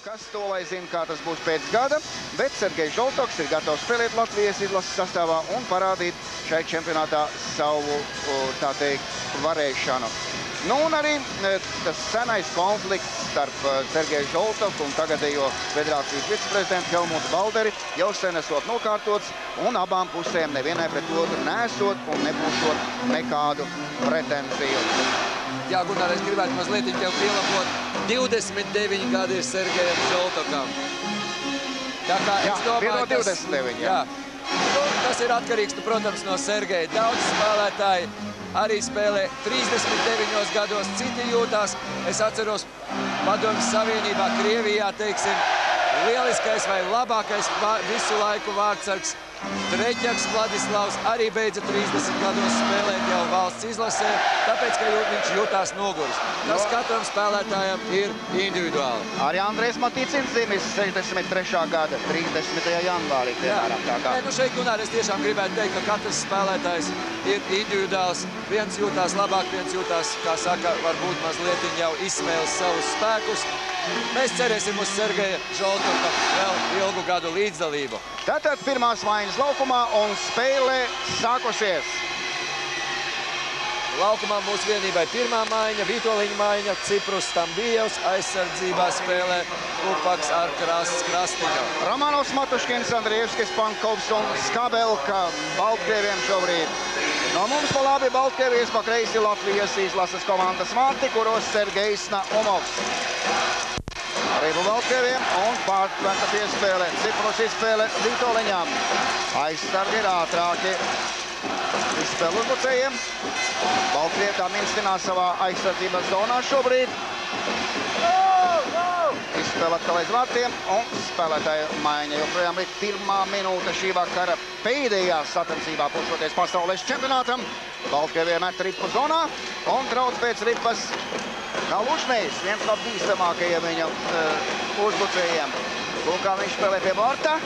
Kas to lai zina, kā tas būs pēc gada, bet Sergejs Žoltoks ir gatavs spēlēt Latvijas izlases sastāvā un parādīt šai čempionātā savu, tā teikt, varēšanu. Nu, un arī tas senais konflikts starp Sergeju Žoltoku un tagadējo federācijas viceprezidentu Helmutu Balderi jau sen esot nokārtots, un abām pusēm nevienai pret otru nesot un nebūšot nekādu pretenziju. Jā, Gunār, es gribētu mazliet tev pielabot. 29 gadi ir Sergejam Žoltokam. Tā kā es domāju, 29, jā. Nu, tas ir atkarīgs, protams, no Sergeja. Daudz spēlētāji arī spēlē 39 gados, citi jūtās. Es atceros Padomju Savienībā, Krievijā, teiksim, lieliskais vai labākais visu laiku vārdsargs Treķaks Vladislavs arī beidza 30 gados spēlēt jau valsts izlasē, tāpēc, ka viņš jūtās noguris. Tas katram spēlētājam ir individuāli. Arī Andrejs Matīcins dzimis 63. gada 30. janvārī. Nu šeit, Gunār, es tiešām gribētu teikt, ka katrs spēlētājs ir individuāls. Viens jūtās labāk, viens jūtās, kā saka, varbūt mazliet jau izsmēlis savus spēkus. Mēs cerēsim uz Sergeja Žoltoka vēl ilgu gadu līdzdalību. Tātad pirmās maiņas laukumā un spēle sākusies. Laukumā mūsu vienībai pirmā maiņa, Vitoļiņa maiņa, Ciprus Stambijevs, aizsardzībā spēlē Kupaks ar Krastiņu. Romanovs, Matuškins, Andrievskis, Pankovs un Skabelka Baltkrieviem šobrīd. No mums pa labi Baltkrievijas, pa kreisi Latvijas izlases komandas vārti, kuros Sergejs Naumovs. Arī pa Baltkrieviem un pārtvērta piespēle. Ciprus izspēle Vitoļiņam. Aizsargi ir ātrāki. Izspēle uzbrucējiem. Baltkrievi tā minstinās savā aizsardzības zonā šobrīd. Izspēle atkal aiz vārtiem un spēlētāja maiņa. Joprojām ir pirmā minūte šī vakara pēdējā sacensībā pušoties pasaules čempionātam. Baltkrievi met ripu zonā un trauc pēc ripas Kalužnejs, viens no bīstamākajiem viņa uzbrucējiem. Un kā viņš spēlē pie vārta.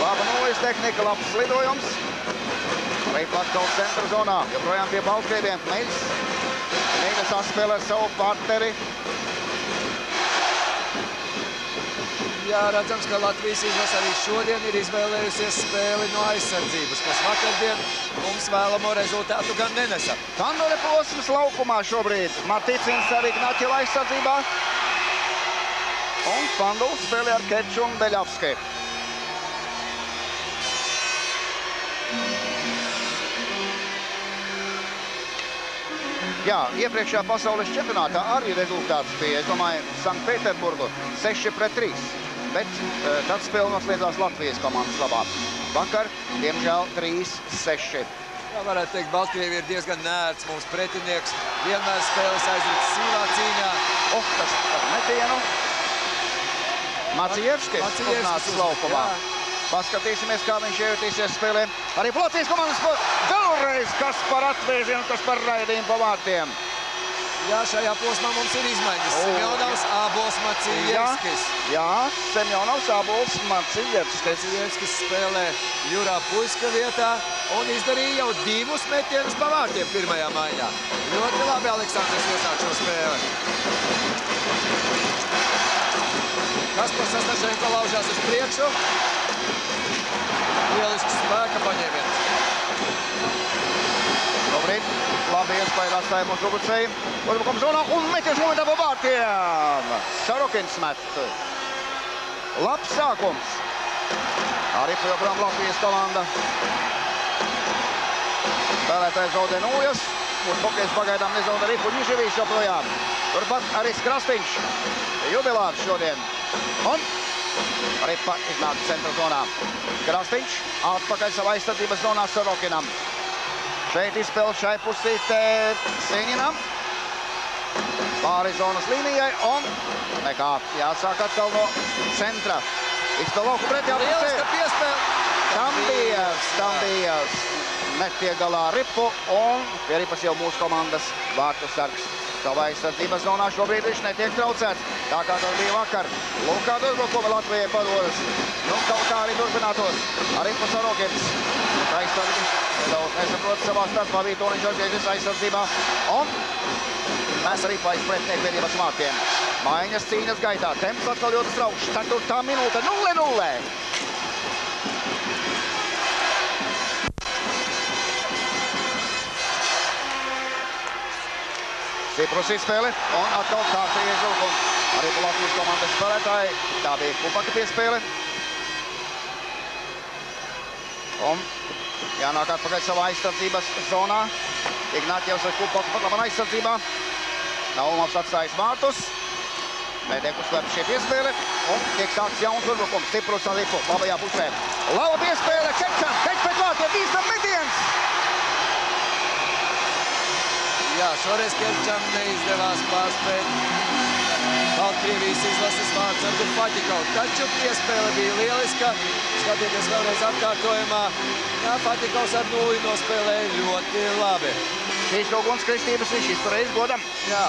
Laba nulles tehnika, labs lidojums. Ripa atkal centra zonā, joprojām pie Baltkrieviem. Mēģina saspēlē savu partneri. Jā, redzams, ka Latvijas izlase arī šodien ir izvēlējusies spēli no aizsardzības, kas vakardien mums vēlamo rezultātu gan nenesa. Tandore posms laukumā šobrīd. Matīcins ar Ignaķeva aizsardzībā. Un Panduls spēlē ar Keču un Beļavski. Jā, iepriekšējā pasaules čempionātā arī rezultāts bija, es domāju, Sanktpēterburgu 6-3. Bet tad spēle noslēdzās Latvijas komandas labā. Vakar, diemžēl, 3-6. Jā, varētu teikt, Baltkrievi ir diezgan nērts mums pretinieks. Vienmēr spēles aizrits sīvā cīņā. Tas par metienu. Macievskis uznācis laukumā. Paskatīsimies, kā viņš iejutīsies spēlē. Arī Latvijas komandas vēlreiz kas par atvēzienu, kas par raidījumu pa vārtiem. Jā, šajā posmā mums ir izmaiņas. Semjonovs, Ābols, Macievskis. Jā, Semjonovs, Ābols, Macievskis. Macievskis spēlē Jurā Puļska vietā un izdarīja jau 2 metienus pa vārtiem pirmajā maiņā. Ļoti labi Aleksandrs iesāk šo spēli. Kaspars Astašenko laužās uz priekšu. Lielisks spēka paņēmiens. Šobrīd labi iespēja atstāja mūsu uzbrucēji. Uzbrukums zonā un metiens momentā pa vārtiem. Sarokins met. Labs sākums. Arī joprojām Latvijas komanda. Spēlētājs zaudē nulles. Mūsu hokejs pagaidām nezaudē Ripu Ņiževīs joprojām. Turpat arī Krastiņš. Jubilārs šodien. Un Ripa iznāk centra zonā. Krastiņš atpakaļ savā aizsardzības zonā Sarokinam. Šeit izspēle šai pusītē Seņinam. Pāri zonas līnijai un nekā jāsāk atkal no centra. Izspēle lauku pretjā pusē. Lieliska piespēle. Stambijevs netiek galā Ripu un pie Ripas jau mūsu komandas vārtu sargs. Savā aizsardzības zonā šobrīd viņš netiek traucēts. Tā kā tas bija vakar. Lūk, kādu uzbrukumu Latvijai padodas. Nu, kaut kā arī turpinātos. Arī Sarokins. Aizsargi nedaudz nesaprot savā starpā. Vitoļiņš atgriežas aizsardzībā. Un mēs arī paiz pretnieku vienības vārtiem. Maiņas cīņas gaitā. Temps atkal ļoti strauks. 4. minūte 0-0. Stiprus izspēle un atkal kārtīgi izvilkums. Arī Latvijas komandas spēlētāji. Tā bija Kupaka piespēle. Un jānāk atpakaļ savā aizsardzības zonā. Ignāķevs ar Kupaku pat labam aizsardzībā. Naumovs atstājis vārtus. Mēdieku slēp šie piespēle. Un tiek sāks jauns uzbrukums. Stiprus ar Lipu labajā pusē. Laba piespēle Kečam. Kečs pēc vārtiem. Bīstam metiens. Jā, šoreiz Kečam neizdevās pārspēt Baltkrievijas izlases vārdsargu Fatikovu. Taču piespēle bija lieliska. Skatieties vēlreiz atkārtojumā. Jā, Fatikovs ar 0 nospēlēja ļoti labi. Šīs ugunskristības viņš izturējis godam. Jā.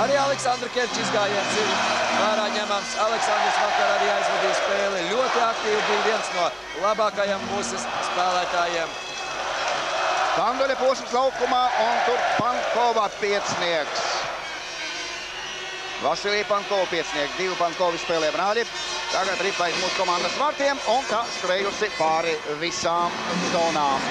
Arī Aleksandra Kerča izgājiens ir vērā ņemams. Aleksandrs vakar arī aizvadīja spēli. Ļoti aktīvi bija viens no labākajiem mūsu spēlētājiem. Kandoļa posms laukumā un tur Pankova piecnieks. Vasilija Pankova piecnieks. 2 Pankovi spēlē brāļi. Tagad ripais mūsu komandas vārtiem un tā skrējusi pāri visām zonām.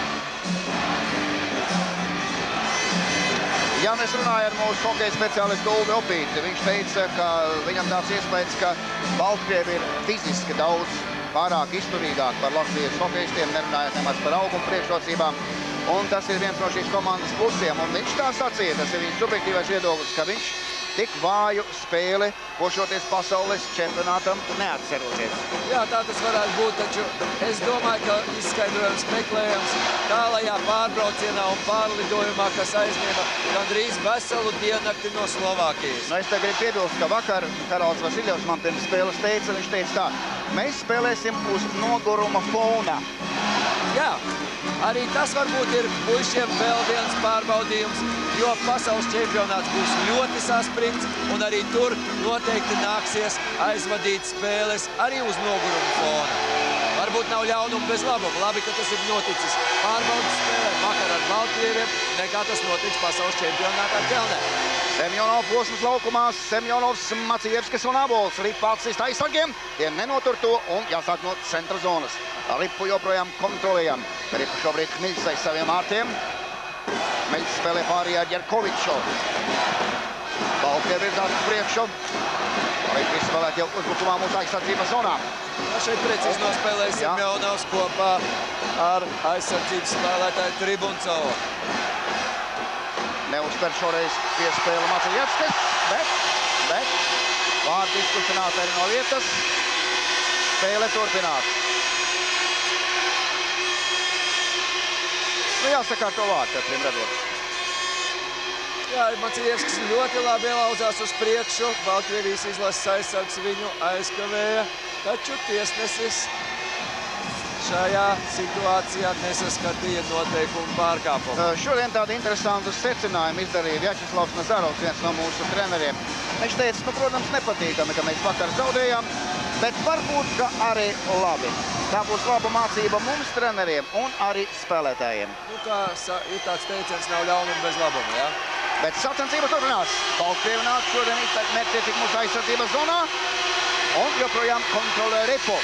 Ja mēs runājam ar mūsu hokeja speciālistu Ulvi Opīti, viņš teica, ka viņam tāds iespējas, ka Baltkrievi ir fiziski daudz pārāk izturīgāk par Latvijas hokejistiem, nerunājot nemaz par augumu priekšrocībām. Un tas ir viens no šīs komandas plusiem. Un viņš tā sacīja, tas ir viņa subjektīvais viedoklis, ka viņš tik vāju spēli košoties pasaules čempionātam neatceroties. Jā, tā tas varētu būt, taču es domāju, ka izskaidrojums meklējams tālajā pārbraucienā un pārlidojumā, kas aizņēma gandrīz veselu diennakti no Slovākijas. Nu, es te gribu piebilst, ka vakar Karals Vasiljevs man pirms spēles teica, viņš teica tā, mēs spēlēsim uz noguruma fona. Jā, arī tas varbūt ir puišiem vēl viens pārbaudījums, jo pasaules čempionāts būs ļoti saspringts, un arī tur noteikti nāksies aizvadīt spēles arī uz noguruma fona. Varbūt nav ļaunuma bez labuma. Labi, ka tas ir noticis pārbaudas spēlē vakar ar Baltkrieviem, nekā tas notiks pasaules čempionātā Ķelnē. Semjonov posms laukumā, Semjonovs, Macievskis un Abols. Ripa atsist aizsargiem, tie nenotur to un jāsāk no centra zonas. Ripu joprojām kontrolējam. Ripu šobrīd Kmiļs aiz saviem vārtiem. Kmiļs spēlē pārī ar Jerkoviču. Baltkrievi virzās uz priekšu. Ripu izspēlēt jau uzbrukumā mūsu aizsardzības zonā. Ja šeit precīzi nospēlēja Semjonovs kopā ar aizsardzības spēlētāju Tribuncovu. Neuzspēr šoreiz piespēle Macievskis, bet vārti izkustināti arī no vietas. Spēle turpināt. Nu, jāsakārto vārti, acīm redzot. Jā, Macievskis ļoti labi ielauzās uz priekšu. Baltkrievijas izlases aizsargs viņu aizkavēja, taču tiesnesis šajā situācijā nesaskatīja noteikumu pārkāpumu. Šodien tādu interesantu secinājumu izdarīja Vjačeslavs Nazarovs, viens no mūsu treneriem. Viņš teica, nu, protams, nepatīkami, ka mēs vakar zaudējām, bet varbūt, ka arī labi. Tā būs laba mācība mums, treneriem, un arī spēlētājiem. Nu, kā ir tāds teiciens, nav ļaunuma bez labuma, jā? Bet sacensība turpinās. Baltkrievi nāk šodien izteikt mērķiecīgi mūsu aizsardzības zonā, un joprojām kontrolē Ripu.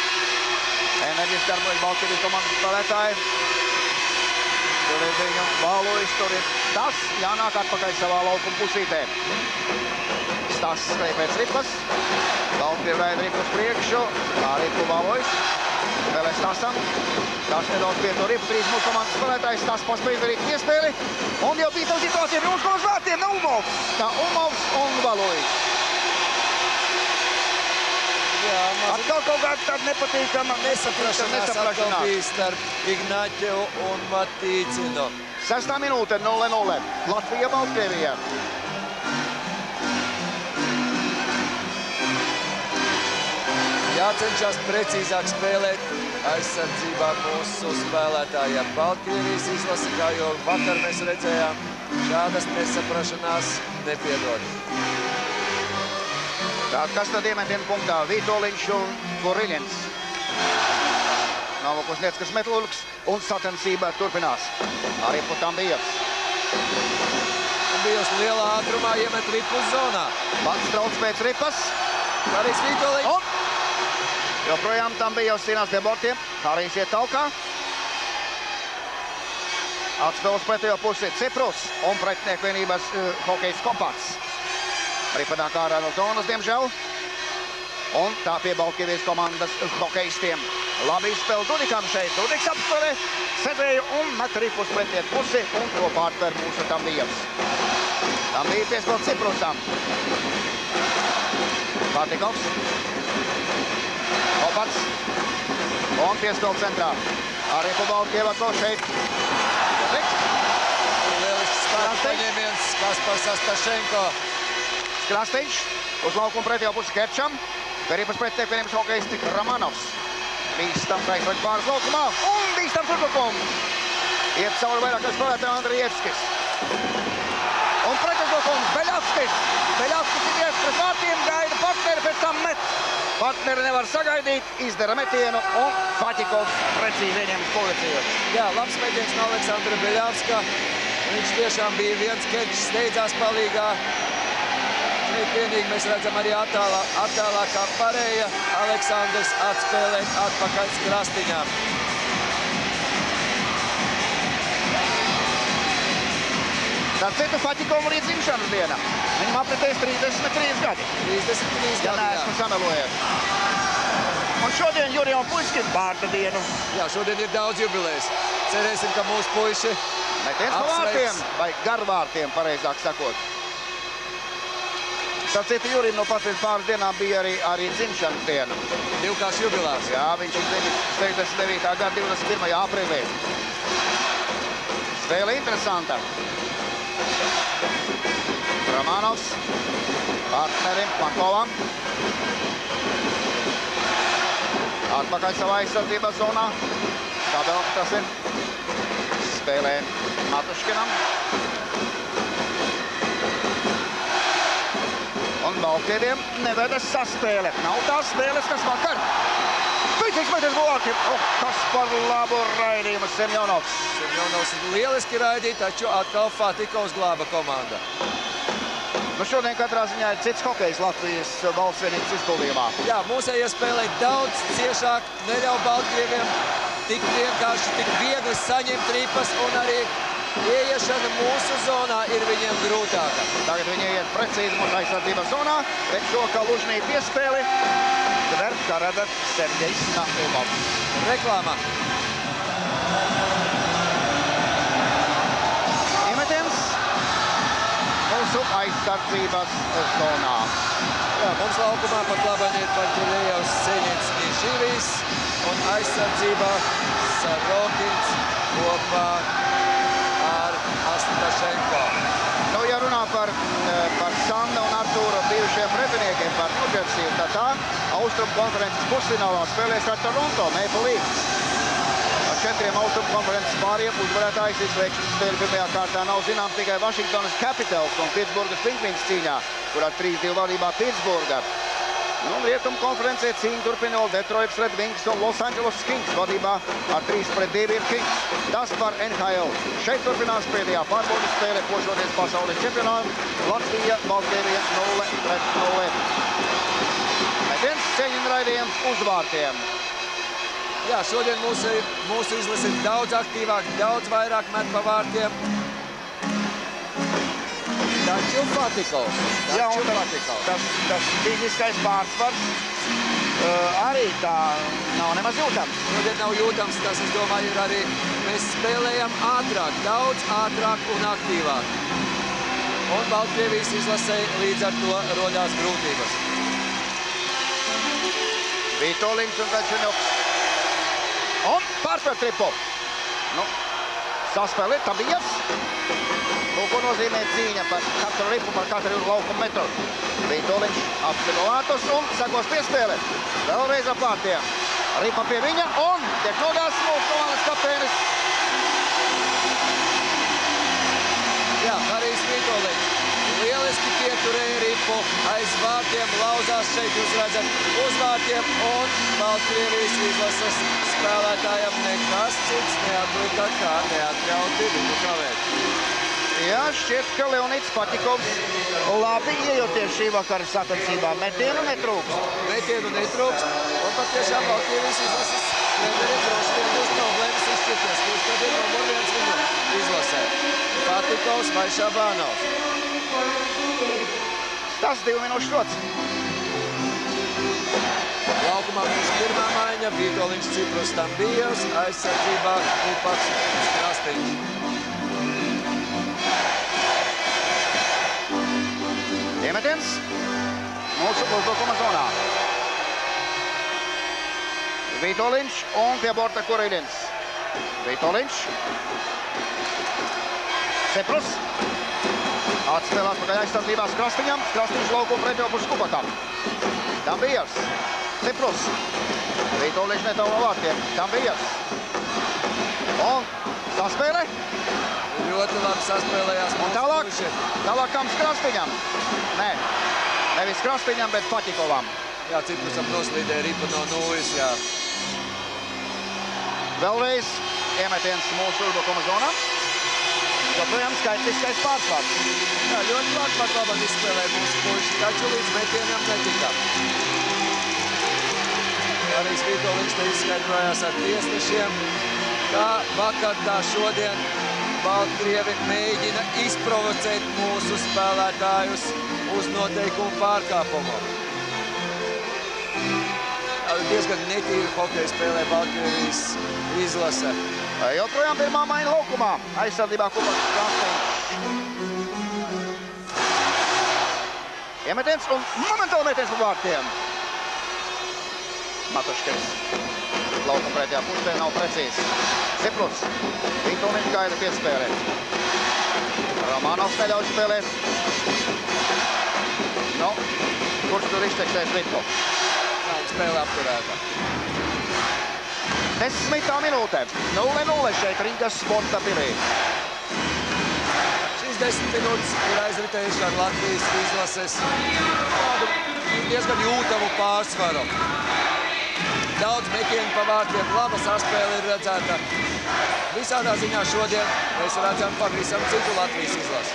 Enerģiski darbojas Baltkrievijas komandas spēlētāji. Tur ir viņu Valois, tur ir Tas, jānāk atpakaļ savā laukuma pusītē. Tas skrēja pēc Ripas. Baltkrievi raida Ripu uz priekšu. Tā Ripu Valois. Spēlēs Tasam. Tas nedaudz pieto Ripu. 3 mūsu komandas spēlētājs. Tas paspēja izdarīt iespēli. Un jau bija tā situācija pie mums komandas vārtiem. Naumovs. Tā Umovs un Valois. Jā, atkal kaut kāda tāda nepatīkama nesaprašanās atkal bija starp Ignaķevu un Matīcinu. 6. minūte 0-0. Latvija Baltkrievija. Jācenšas precīzāk spēlēt aizsardzībā mūsu spēlētājiem. Baltkrievijas izlase, kā jau vakar mēs redzējām, šādas nesaprašanās nepiedod. Tātad, kas tad iemetienu punktā? Vitoļiņš un Goriļins. Novokuznieckas Metlurgs un sacensība turpinās. Arī Putambijevs. bijusi lielā ātrumā, iemet ripu zonā. Pats trauc pēc ripas. Harijs Vitoļņš. Joprojām tam bija jau cīnās pie bortiem. Harijs iet taukā. Atspēles pretējo pusi Ciprus un pretinieku vienības hokejs Kopats. Ripa nāk ārā no zonas, diemžēl. Un tā pie Baltkrievijas komandas hokejistiem. Labi izspēle Dudikam šeit. Dudiks apspēlē Sergeju un met ripu uz pretinieku pusi un to pārtver mūsu Tambijevs. Tam bija piespēle Ciprusam. Patikovs. Kopats. Un piespēle centrā. Arī pa Baltkrievu atkal šeit. Lielisks spēks paņēmiens Kaspars Astašenko. Krastiņš uz laukumu pretējo pusi Kerčam. Ripas pretinieku vienības hokejisti Romanovs. Bīstams aizsargs pāris laukumā un bīstams uzbrukums. Iet cauri vairākais spēlētājiem Andrievskis. Un pretuzbrukums Beļavskis. Beļavskis ir ies pret vārtiem, gaida partneri, pēc tam met. Partneri nevar sagaidīt, izdara metienu un Fatikovs precīzi ieņems pozīciju. Jā, labs metiens no Aleksandra Beļavska. Viņš tiešām bija viens Kerčs, steidzās palīgā. Šeit vienīgi mēs redzam arī attēlā kā pārēja Aleksandrs atspēlēt atpakaļ Krastiņām. Tad citu Fatikovu arī dzimšanas diena. Viņam apritēs 33 gadi. 33 gadi, ja neesmu samelojies. Un šodien Jurijam Puļskim vārda dienu. Jā, šodien ir daudz jubilejas. Cerēsim, ka mūsu puiši metiens pa vārtiem, vai garvārtiem, pareizāk sakot. Starp citu, Jurim no pat pirms pāris dienām bija arī dzimšanas diena. Divkārš jubilārs. Jā, viņš ir dzimis 69. gada 21. aprīlī. Spēle interesanta. Romanovs, partnerim Pankovam. Atpakaļ savā aizsardzības zonā. Kabelks tas ir. Spēlē Matuškinam. Un Baltkieviem nevedas saspēle. Nav tās spēles, kas vakar. Pīcīgs meties Bulārkiem. Kas par labu raidījumu Semjonovs. Semjonovs lieliski raidīja, taču atkal Fatikovs glāba komanda. Nu šodien katrā ziņā ir cits hokejs Latvijas valsts vienības izpildījumā. Jā, mūsējie spēlē daudz ciešāk, neļauj Baltkrieviem tik vienkārši, tik viegli saņemt ripas un arī ieiešana mūsu zonā ir viņiem grūtāka. Tagad viņi iet precīzi mūsu aizsardzības zonā, bet šo Kalužnī piespēli dver Karadar Sergejs Nahumovs. Reklāmā. Iemetiens mūsu aizsardzības zonā. Jā, mums laukumā pat labāk ir Pantelejevs, Senins, Nišīvijs un aizsardzībā Sarokins kopā ar Astašenko. Nu, ja runā par Sanna un Artūru bijušiem pretiniekiem par Nudžersiju, tad tā Austrumu konferences pusfinālā spēlēs ar Toronto Maple Leafs. Ar 4 Austrumu konferences pāriem uzvarētājs izslēgšanas spēli pirmajā kārtā nav zinām tikai Washingtonas Capitals un Pitsburgas Pingvīns cīņā, kurā 3-2 vadībā Pitsburga. Un Rietumu konferencē cīņu turpina Detroits Red Wings un Los Angeles Kings vadībā ar 3-2 ir Kings. Tas par NHL. Šeit turpinās pēdējā pārbaudas spēle pošoties pasaules čempionātu. Latvija, Baltkrievija 0-0. Metiens ceļina raidījums uz vārtiem. Jā, šodien mūsu izlase ir daudz aktīvāk, daudz vairāk met pa vārtiem. Taču Fatikovs. Jā, un tas fiziskais pārsvars arī tā nav nemaz jūtams. Šodien nav jūtams, tas, es domāju, ir arī mēs spēlējam ātrāk, daudz ātrāk un aktīvāk. Un Baltkrievijas izlasē līdz ar to rodās grūtības. Vitoļņš un Kačuņoks. Un pārspēr tripu. Nu, saspēlē Tabijevs. Ko nozīmē cīņa par katru ripu, par katru laukumu metru. Vitoļņš apspēl vārtus un sakos piespēle. Vēlreiz ar pārtiem. Ripa pie viņa un tiek nogāsts mūsu komandas kapteinis. Jā, Harijs Vitoļņš. Lieliski pieturēja ripu aiz vārtiem, lauzās šeit, jūs redzat, uz vārtiem un Baltkrievijas izlases spēlētājam nekas cits neatlika, kā neatļauti viņu kavēt. Jā, šķiet, ka Leonids Patikovs labi iejoties šī vakara sacensībā. Metienu netrūkst. Metienu netrūkst. Un patiešām Baltkrievijas izlases treneriem droši vien būs problēmas izšķirties, kurš tad ir numur 1 viņu izlasē. Patikovs vai Šabanovs. Tas 2 minūšu šots. Laukumā būs pirmā maiņa, Vītoliņš, Ciprus, Stambijevs, aizsardzībā Upaks, Krastiņš. Iemetiens mūsu uzbrukuma zonā. Vītoliņš un pie borta Kurilins. Vītoliņš. Ciprus. Atspēlē atpakaļ aizsardzībās Krastiņam. Krastiņš laukumu pretējo pušu Kupakam. Stambijevs. Ciprus. Vītoliņš netālu no vārtiem. Stambijevs. Un saspēle. Ļoti labi saspēlējās. Un tālāk Kams Krastiņam. Nē, nevis Krastiņam, bet Patikovam. Jā, Ciprusam noslīdēja ripa no nulles, jā. Vēlreiz iemetiens mūsu uzbrukuma zonā. Joprojām skaitliskais pārsvars. Jā, ļoti labāk izspēlēja mūsu puiši, taču līdz metienam netika. Arī Vītoliņš te izskaidrojās ar tiesnešiem, kā vakar, tā šodien Baltkrievi mēģina izprovocēt mūsu spēlētājus uz noteikumu pārkāpumu. Diezgan netīru hokeju spēlē Baltkrievijas izlase. Joprojām pirmā maiņa laukumā. Aizsardzībā Kupaks Krastiņš. Iemetiens un momentāli metiens pa vārtiem. Matuškins. Laukuma pretējā pusē nav precīzi. Ciprus. Vītoliņš gaida piespēlē. Romanovs neļauj spēlēt. Nu, kurš tur izteksēs ritmu? Nav spēle apturēta. 10. minūte. 0-0 šeit Rīgas sporta pilī. Šīs 10 minūtes ir aizritējuši ar Latvijas izlases tādu diezgan jūtamu pārsvaru. Daudz metienu pa vārtiem, laba saspēle ir redzēta. Visādā ziņā šodien mēs redzam pavisam citu Latvijas izlasi.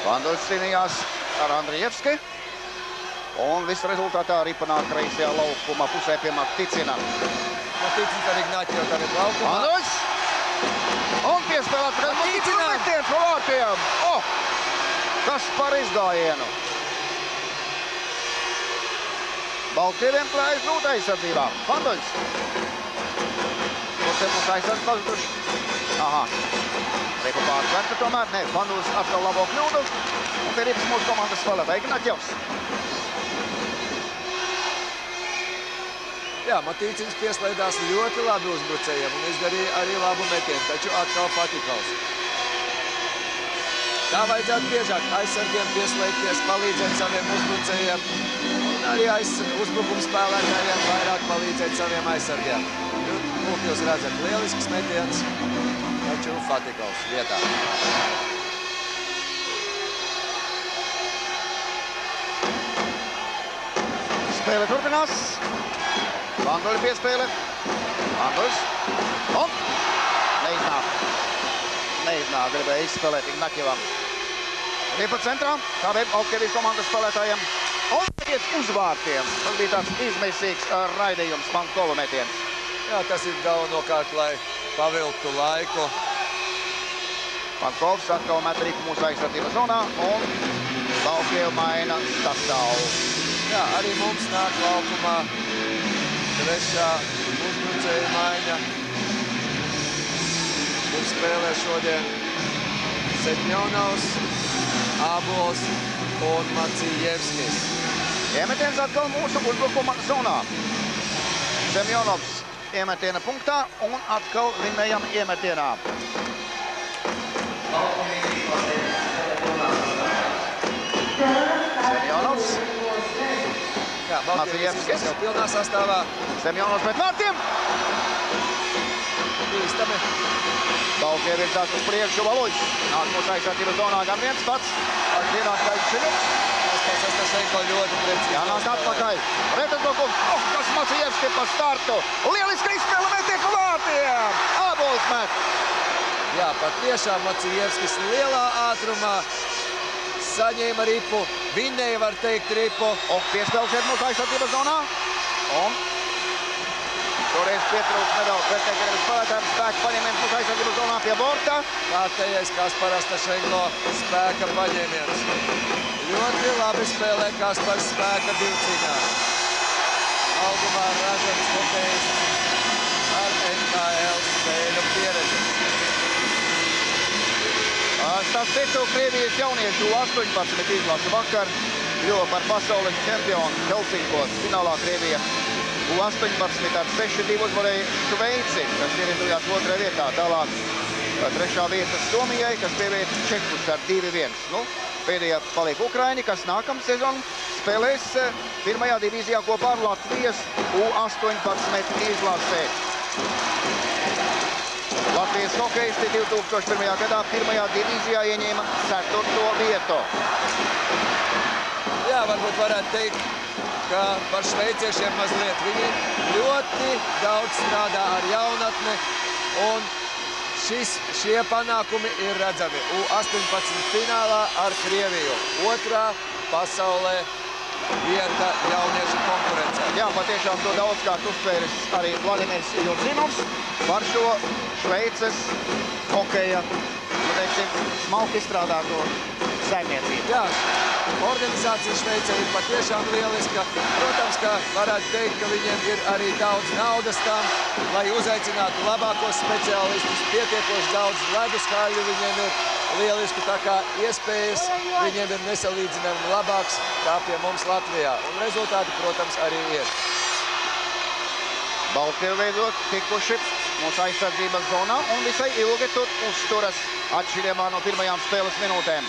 Vanduļs cīnījās ar Andrijevski. Un viss rezultātā arī panāk kreisajā laukuma pusē pie Maticina. Maticins ar Ignaķievu tagad laukumā. Vanduļs. Un piespēlēt pret Maticina metiens pa vārtiem. Kas par izgājienu. Baltkrieviem klājas grūti aizsardzībā. Vanduļs. Kur te mums aizsardz pazuduši? Aha. Reipa pārsvērta tomēr. Nē, Vanduļs atkal labo kļūdu. Un te rips mūsu komandas spēlētāji Ignaķievs. Jā, Matīcins pieslēdās ļoti labi uzbrucējiem un izdarīja arī labu metienu, taču atkal Patikovs. Tā vajadzētu biežāk aizsargiem pieslēgties, palīdzēt saviem uzbrucējiem un arī uzbrukuma spēlētājiem vairāk palīdzēt saviem aizsargiem. Lūk, jūs redzat, lielisks metiens, taču Patikovs vietā. Spēle turpinās. Vanduļa piespēle. Vanduļs. Un neiznāk. Gribēja izspēlēt Ignaķievam. Ripa centrā. Tā bija Baltkrievijas komandas spēlētājiem. Un metiens uz vārtiem. Tas bija tāds izmisīgs raidījums Pankova metiens. Jā, tas ir galvenokārt, lai pavilktu laiku. Pankovs atkal met ripu mūsu aizsardzības zonā. Un Baltkrievi maina sastāvu. Jā, arī mums nāk laukumā trešā uzbrucēja maiņa, kur spēlē šodien Semjonovs, Ābols un Macijevskis. Iemetiens atkal mūsu uzbrukuma zonā. Semjonovs iemetiena punktā un atkal Linējam iemetienā. Semjonovs. Jā, Baltkrievijas jau pilnā sastāvā. Semjonovs pret vārtiem. Bīstami. Baltkrievi ir tās uz priekšu Valuļs. Nāk mūsu aizsardzības zonā gan viens pats. Atgrīnāk Kaļčiņuks. Sastašenko ļoti precīzi. Jānāk atpakaļ. Retuzbrukums. Kas Macijevski pa startu. Lieliska izspēle metiek pa vārtiem. Ābols met. Jā, patiešām Maciejevskis lielā ātrumā saņēma ripu, vinnēja, var teikt, ripu. Un piespēles šeit mūsu aizsardzības zonā. Un toreiz pietrūks nedaudz pretinieka spēlētājiem. Spēka paņēmiens mūsu aizsardzības zonā pie borta. Kārtējais Kaspars Tašenko spēka paņēmiens. Ļoti labi spēlē Kaspars spēka divcīņā. Augumā redzams hokejists ar NHL spēļu pieredzi. Starp citu, Krievijas jauniešu 18 izlase vakar kļuva par pasaules čempionu Helsinkos. Finālā Krievija U18 ar 6-2 uzvarēja Šveici, kas ievietojās 2. vietā. Tālāk 3. vieta Somijai, kas pievieta Čehus ar 2-1. Nu, pēdējā paliek Ukraini, kas nākamā sezonu spēlēs 1. divīzijā kopā ar Latvijas U18 izlasē. Latvijas hokejisti 2001. gadā 1. divīzijā ieņēma 4. vietu. Jā, varbūt varētu teikt, ka par šveiciešiem mazliet viņi ļoti daudz strādā ar jaunatni, un šie panākumi ir redzami U18 finālā ar Krieviju. 2. pasaulē vieta jauniešu konkurencē. Jā, patiešām to daudzkārt uztvēris arī Vladimirs Jurdzinovs par šo Šveices hokeja, teiksim, smalki izstrādāto saimniecību. Jā, organizācija Šveicē ir patiešām lieliska. Protams, ka varētu teikt, ka viņiem ir arī daudz naudas tam, lai uzaicinātu labākos speciālistus, pietiekoši daudz leduskaļu viņiem ir lielisku, tā kā iespējas viņiem ir nesalīdzinājumi labāks kā pie mums Latvijā. Un rezultāti, protams, arī ir. Baltkrievi veidot tikuši mūsu aizsardzības zonā un visai ilgi tur uzturas atšķirībā no pirmajām spēles minūtēm.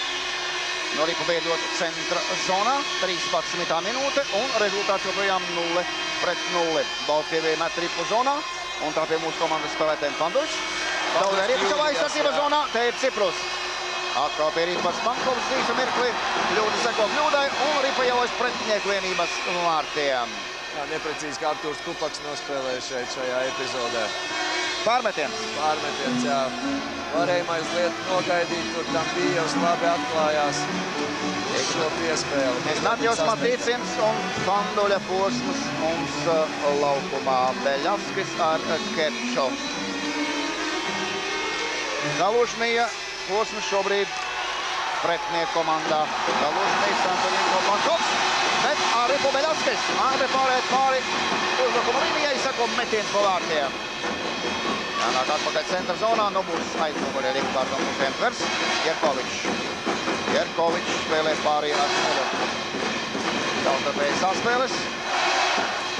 No ripu veidot centra zonā, 13. minūte un rezultāts joprojām 0-0. Baltkrievi met ripu zonā un tā pie mūsu komandas spēlētājiem Pandurs. Zaudē ripu savā aizsardzības zonā, te ir Ciprus. Atkal pie ripas Mankovs īsa mirkli, kļūda seko kļūdai un ripa jau aiz pretinieku vienības vārtiem. Jā, neprecīzi kā Artūrs Kupaks nospēlēja šajā epizodē. Pārmetiens. Pārmetiens, jā. Varēja mazliet nogaidīt, tur tam Bijos labi atklājās šo piespēli. Natjos Matīcins un Fanduļa posms mums laukumā. Beļavskis ar Kečo. Galužnija posms šobrīd pretinieku komandā. Galužnija, Santoļinko, Mankovs. Bet ar ripu Beļavskis. Ātri pārēt pāri uzbrukuma līnijai, sako metiens pa vārtiem. Jānāk atpakaļ centra zonā, nu būs aizmugurē ripkārt no mūsu Entvers. Jerkovičs spēlē pāri ar Smuļu. Savstarpēji saspēles.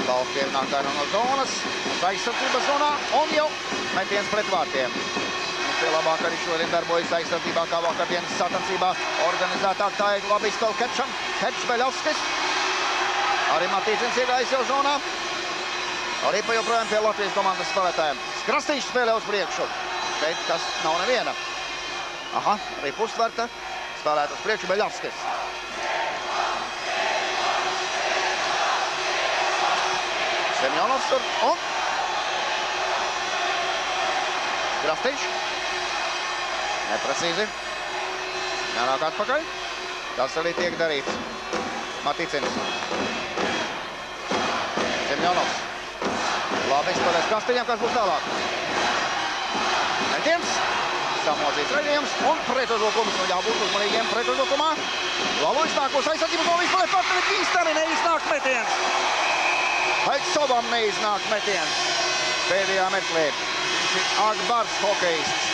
Baltkrievi nāk ārā no zonas, uz aizsardzības zonā un jau metiens pret vārtiem. Mums labāk arī šodien darbojas aizsardzībā, kā vakardienas satancībā. Organizētāk tā ir labi izspēle Kečam. Kečs Beļavskis. Arī Matīcins iegājis jau zonā. Ripa joprojām pie Latvijas komandas spēlētājiem. Krastīšs spēlē uz priekšu. Šeit tas nav neviena. Aha, Ripa uztverta. Spēlēt uz priekšu Beļavskis. Semjonovs tur un Krastīšs. Neprecīzi. Jānāk atpakaļ. Tas arī tiek darīts. Matīcins. Semjonovs. Labi spēlēs Kastiņam, kas būs tālāk. Metiens. Samocīts redzījums un pretuzlukums. Nu jābūt uzmanīgiem pretuzlukumā. Laluis nākos aizsardzības no izspēlē partneri īsteni neiznāk metiens. Pēc savam neiznāk metiens. Pēdējā meklē. Viņš ir Akbars hokejists.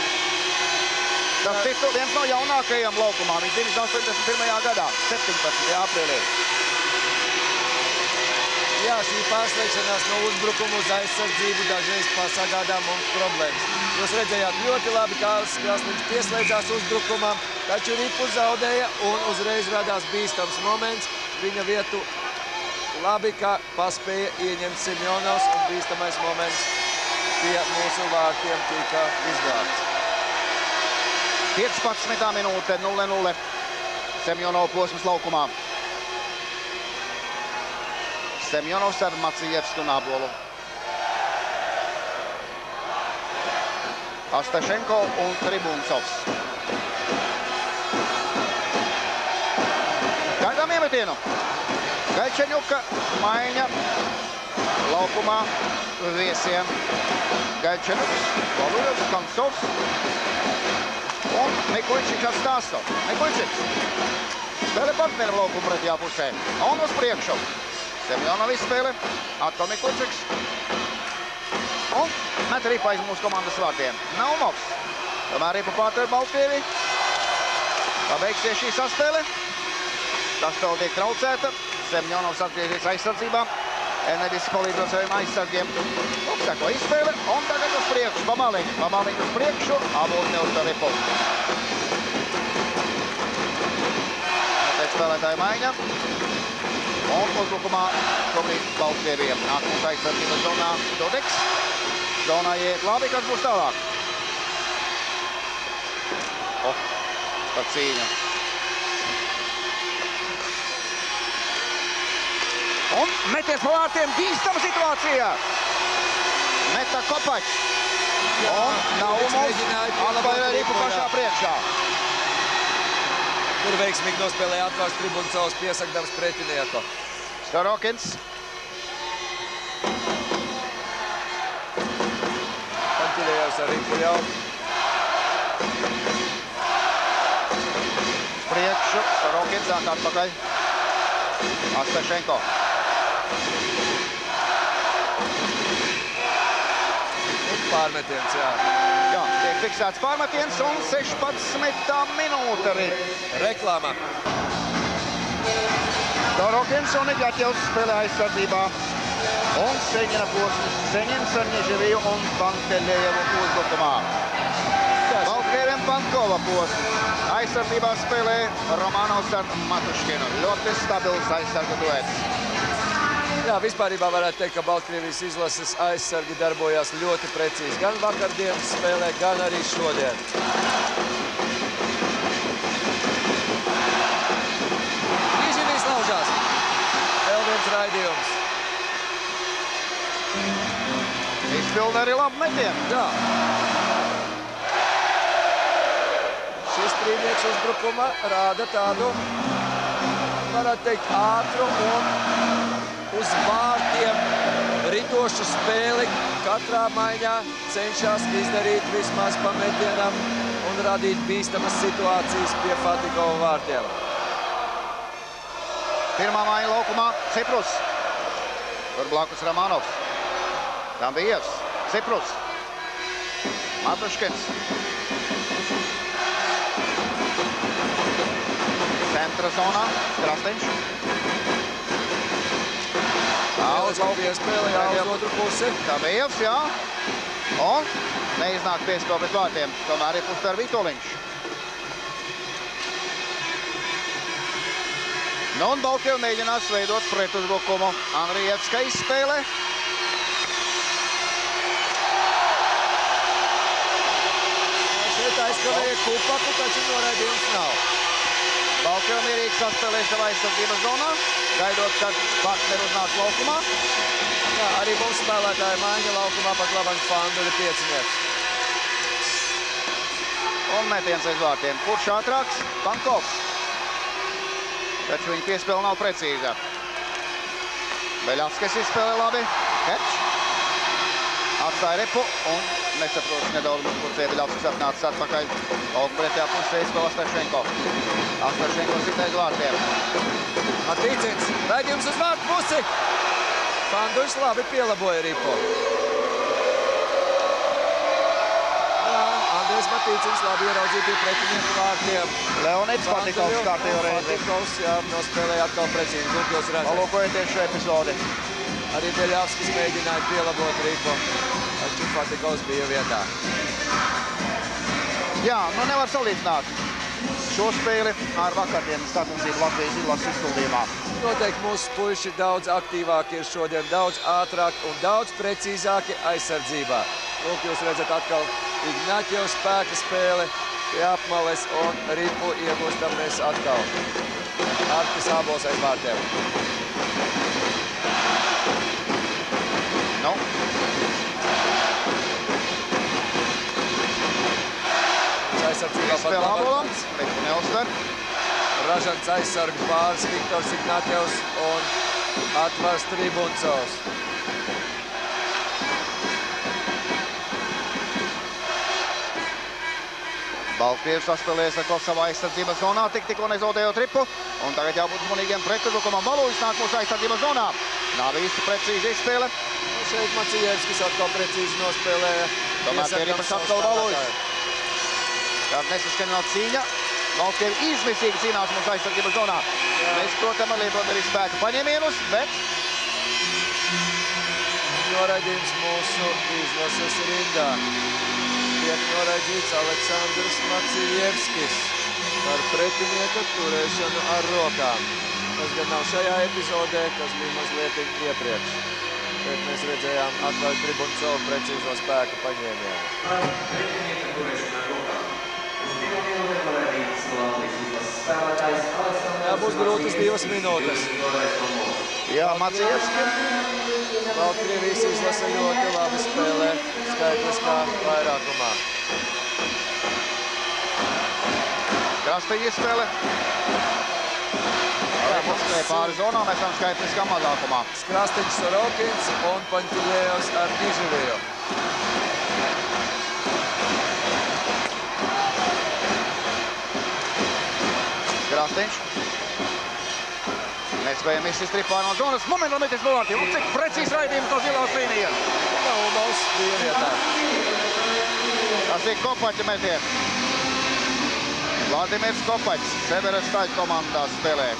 Tas citu viens no jaunākajiem laukumā. Viņš 81. gadā, 17. aprīlī. Jā, šī pārslēgšanās no uzbrukuma uz aizsardzību dažreiz sagādā mums problēmas. Jūs redzējāt ļoti labi, kā Krasniņš pieslēdzās uzbrukumam, taču ripu zaudēja un uzreiz radās bīstams moments. Viņa vietu labi, ka paspēja ieņemt Semjonovs un bīstamais moments pie mūsu vārtiem tika izglābts. 15. minūte, 0-0. Semjonov posms laukumā. Semjonovs ar Maciejevsku un Abolu. Astašenko un Tribuncovs. Gaidām iemetienu. Gaļčeņuka maiņa laukumā viesiem. Gaļčeņuks, Valujovs, Kancovs un Mikuļčiks atstāsto. Mikuļčiks. Spēle partneri laukuma pretījā pusē. Un uz priekšu. Semjonovis spēle. Atkal Mikuļčiks. Un met ripa aiz mūsu komandas vārdiem. Naumovs. Tomēr ripa pārtver Baltkrievi. Pabeigsies šī saspēle. Saspēle tiek traucēta. Semjonovs atgriezies aizsardzībā. Enerģiski palīdzot saviem aizsargiem. Seko izspēle un tagad uz priekšu. Pamaliņ. Pamaliņ uz priekšu. Avolt neuzspēl ripu. Tāpēc spēlētāja maiņa. Un uzbrukumā šobrīd Baltkrieviem. Nāk mūsu aizsardzības zonā Dodeks. Zonā iet labi, kas būs tālāk. Par cīņu. Un meties pa vārtiem, bīstama situācija. Meta Kopačs. Un Naumovs atklāja ripu pašā priekšā. Tur veiksmīgi nospēlēja atvārds Tribuncovs, piesakdams pretinieku. Starokins. Paņķilējās ar ripu jau. Priekšu, Starokins nāk atpakaļ. Astašenko. Pārmetiens, jā. Jā, tiek fiksēts pārmetiens un 16. minūte arī. Reklāmā. Starokins un Igatjevs spēlē aizsardzībā. Un Seņina posms, Seņins ar Ņeževiju un Pantelējevu uzbrukumā. Baltkrieviem Pankova posms. Aizsardzībā spēlē Romanovs ar Matuškinu. Ļoti stabils aizsargu duets. Jā, vispārībā varētu teikt, ka Baltkrievijas izlases aizsargi darbojās ļoti precīzi. Gan vakardienas spēlē, gan arī šodien. Īžinīs laužās. Vēl viens raidījums. Izpilda arī labu metienu. Jā. Šis trīnieks uzbrukuma rāda tādu, varētu teikt, ātru un uz vārtiem ritošu spēli. Katrā maiņā cenšas izdarīt vismaz pametienam un radīt bīstamas situācijas pie Fatikova vārtiem. Pirmā maiņa laukumā Ciprus. Tur blakus Romanovs. Tambijevs. Ciprus. Matuškins. Centra zonā. Krastiņš. Piespēle, jā, uz otru pusi. Tambijevs, jā. Un neiznāk piespēle pret vārtiem. Tomēr ir Pustar Vituliņš. Nu un Baltkrievi mēģinās veidot pretuzbrukumu. Andrijevska izspēle. Šeit aizkavēja Kupaku, taču noraidījums nav. Baltkrievi mierīgi saspēlē savā aizsardzības zonā, gaidot, kad partneri uznāks laukumā. Jā, arī mums spēlētāja maiņa laukumā pat labāk Fanduļa piecinieks. Un metiens aiz vārtiem. Kurš ātrāks? Pankovs. Taču viņa piespēle nav precīza. Beļavskis izspēlē labi. Kečs. Atstāja ripu un nesaprotas nedaudz, kur Beļavskis atnācis atpakaļ. Laukuma pretējā pusē izspēlē Astašenko. Astašenko sit aiz vārtiem. Matīcins, raidījums uz vārtu pusi. Fanduļs labi pielaboja ripu. Jā, Andrejs Matīcins labi ieraudzīja pie pretinieku vārtiem. Leonids Patikovs kārtējo reizi. Patikovs, jā, nospēlēja atkal precīzi. Lūk, redzēt. Palūkojieties šo epizodi. Arī Beļavskis mēģināja pielabot ripu. Taču Patikovs bija vietā. Jā, nu nevar salīdzināt šo spēli ar vakardienas sacensību Latvijas izlases izpildījumā. Noteikti mūsu puiši daudz aktīvāki ir šodien, daudz ātrāk un daudz precīzāki aizsardzībā. Lūk, jūs redzat atkal Ignaķeva spēka spēle pie apmales un ripu iegūstam mēs atkal. Artis Ābols aiz vārtiem. Attiecībā pat Izspēlē abolam, labākais. bet neuztver. Ražants aizsargu pāris Viktors Ignatjevs un Atvars Tribuncovs. Baltkrievs saspēlējas ar savā aizsardzības zonā, tikko nezaudējot ripu. Un tagad jābūt uzmanīgiem pretuzbrukumam. Valuļs nāk mūsu aizsardzības zonā. Nav īsti precīzi izspēle. Šeit Macijevskis atkal precīzi nospēlēja. Tomēr pie ripas atkal Valuļs. Kāds nesaskaņot cīņa. Baltkrievi izmisīgi cīnās mūsu aizsardzības zonā. Mēs, protams, lietot arī spēku paņēmienus, bet noraidījums mūsu izlases rindā. Tiek noraidīts Aleksandrs Macijevskis par pretinieka turēšanu ar rokām. Tas gan nav šajā epizodē, tas bija mazliet iepriekš. Bet mēs redzējām Atvaru Tribuncovu precīzo spēku paņēmienu. Pretinieka turēšana ar rokām. Uz 2 minūtēm noraidīts Latvijas izlases spēlētājs Aleksandrs. Jā, būs grūtas 2 minūtes. jā, Macijevski. Baltkrievijas izlase ļoti labi spēlē skaitliskā vairākumā. Krastīgi izspēle. Arī pāri zonā mēs esam skaitliskā mazākumā. Krastiņš Sorokins un Paņķiļējos ar Niživiju. Krastiņš. Nespējam izstripā no zonas. Momentam metis Bulārtiem. Un cik precīzi raidījums no zilās līnijas. Ulmaus bija vietā. Tas ir Kopaķa metiens. Vladimirs Kopaķis, Severas Staļ komandā spēlē.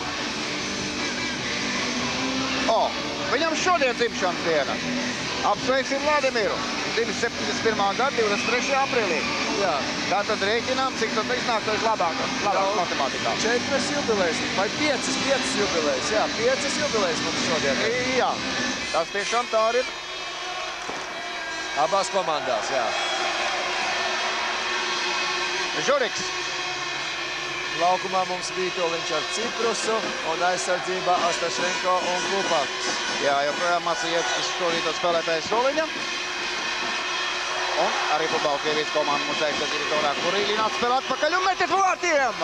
Viņam šodien dzimšanas diena. Apsveiksim Vladimiru. 271. gada 23. aprīlī. Jā. Tātad rēķinām, cik tad iznāk tas labāk matemātikā. 4 jubilejas, vai 5 jubilejas. Jā, 5 jubilejas mums šodien. Jā, tas tiešām tā ir. Abās komandās, jā. Žuriks. Laukumā mums Vītoliņš ar Ciprusu un aizsardzībā Astašenko un Kupaks. Jā, joprojām Macijevskis šorīt spēlētājs Soliņa. Un arī Baltkrievijas komanda mums aizsardzības zonā, kur Ilina atspēlē atpakaļ un metis vārtiem.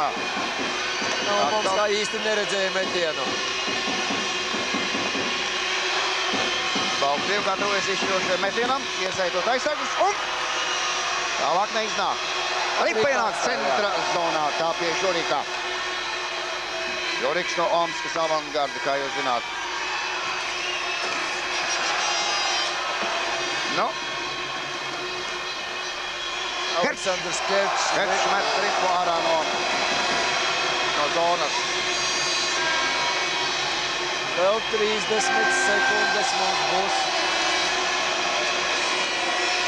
Mums tā īsti neredzēja metienu. Baltkrievi gatavojas izšķirošajam metienam, iesaitot aizsargus un tālāk neiznāk. Ripa ienāk centra zonā, tā pie Žurika. Žuriks no Omskas avangarda, kā jūs zināt. Aleksandrs Kerčs. Kerčs met ripu ārā no zonas. Vēl 30 sekundes mums būs.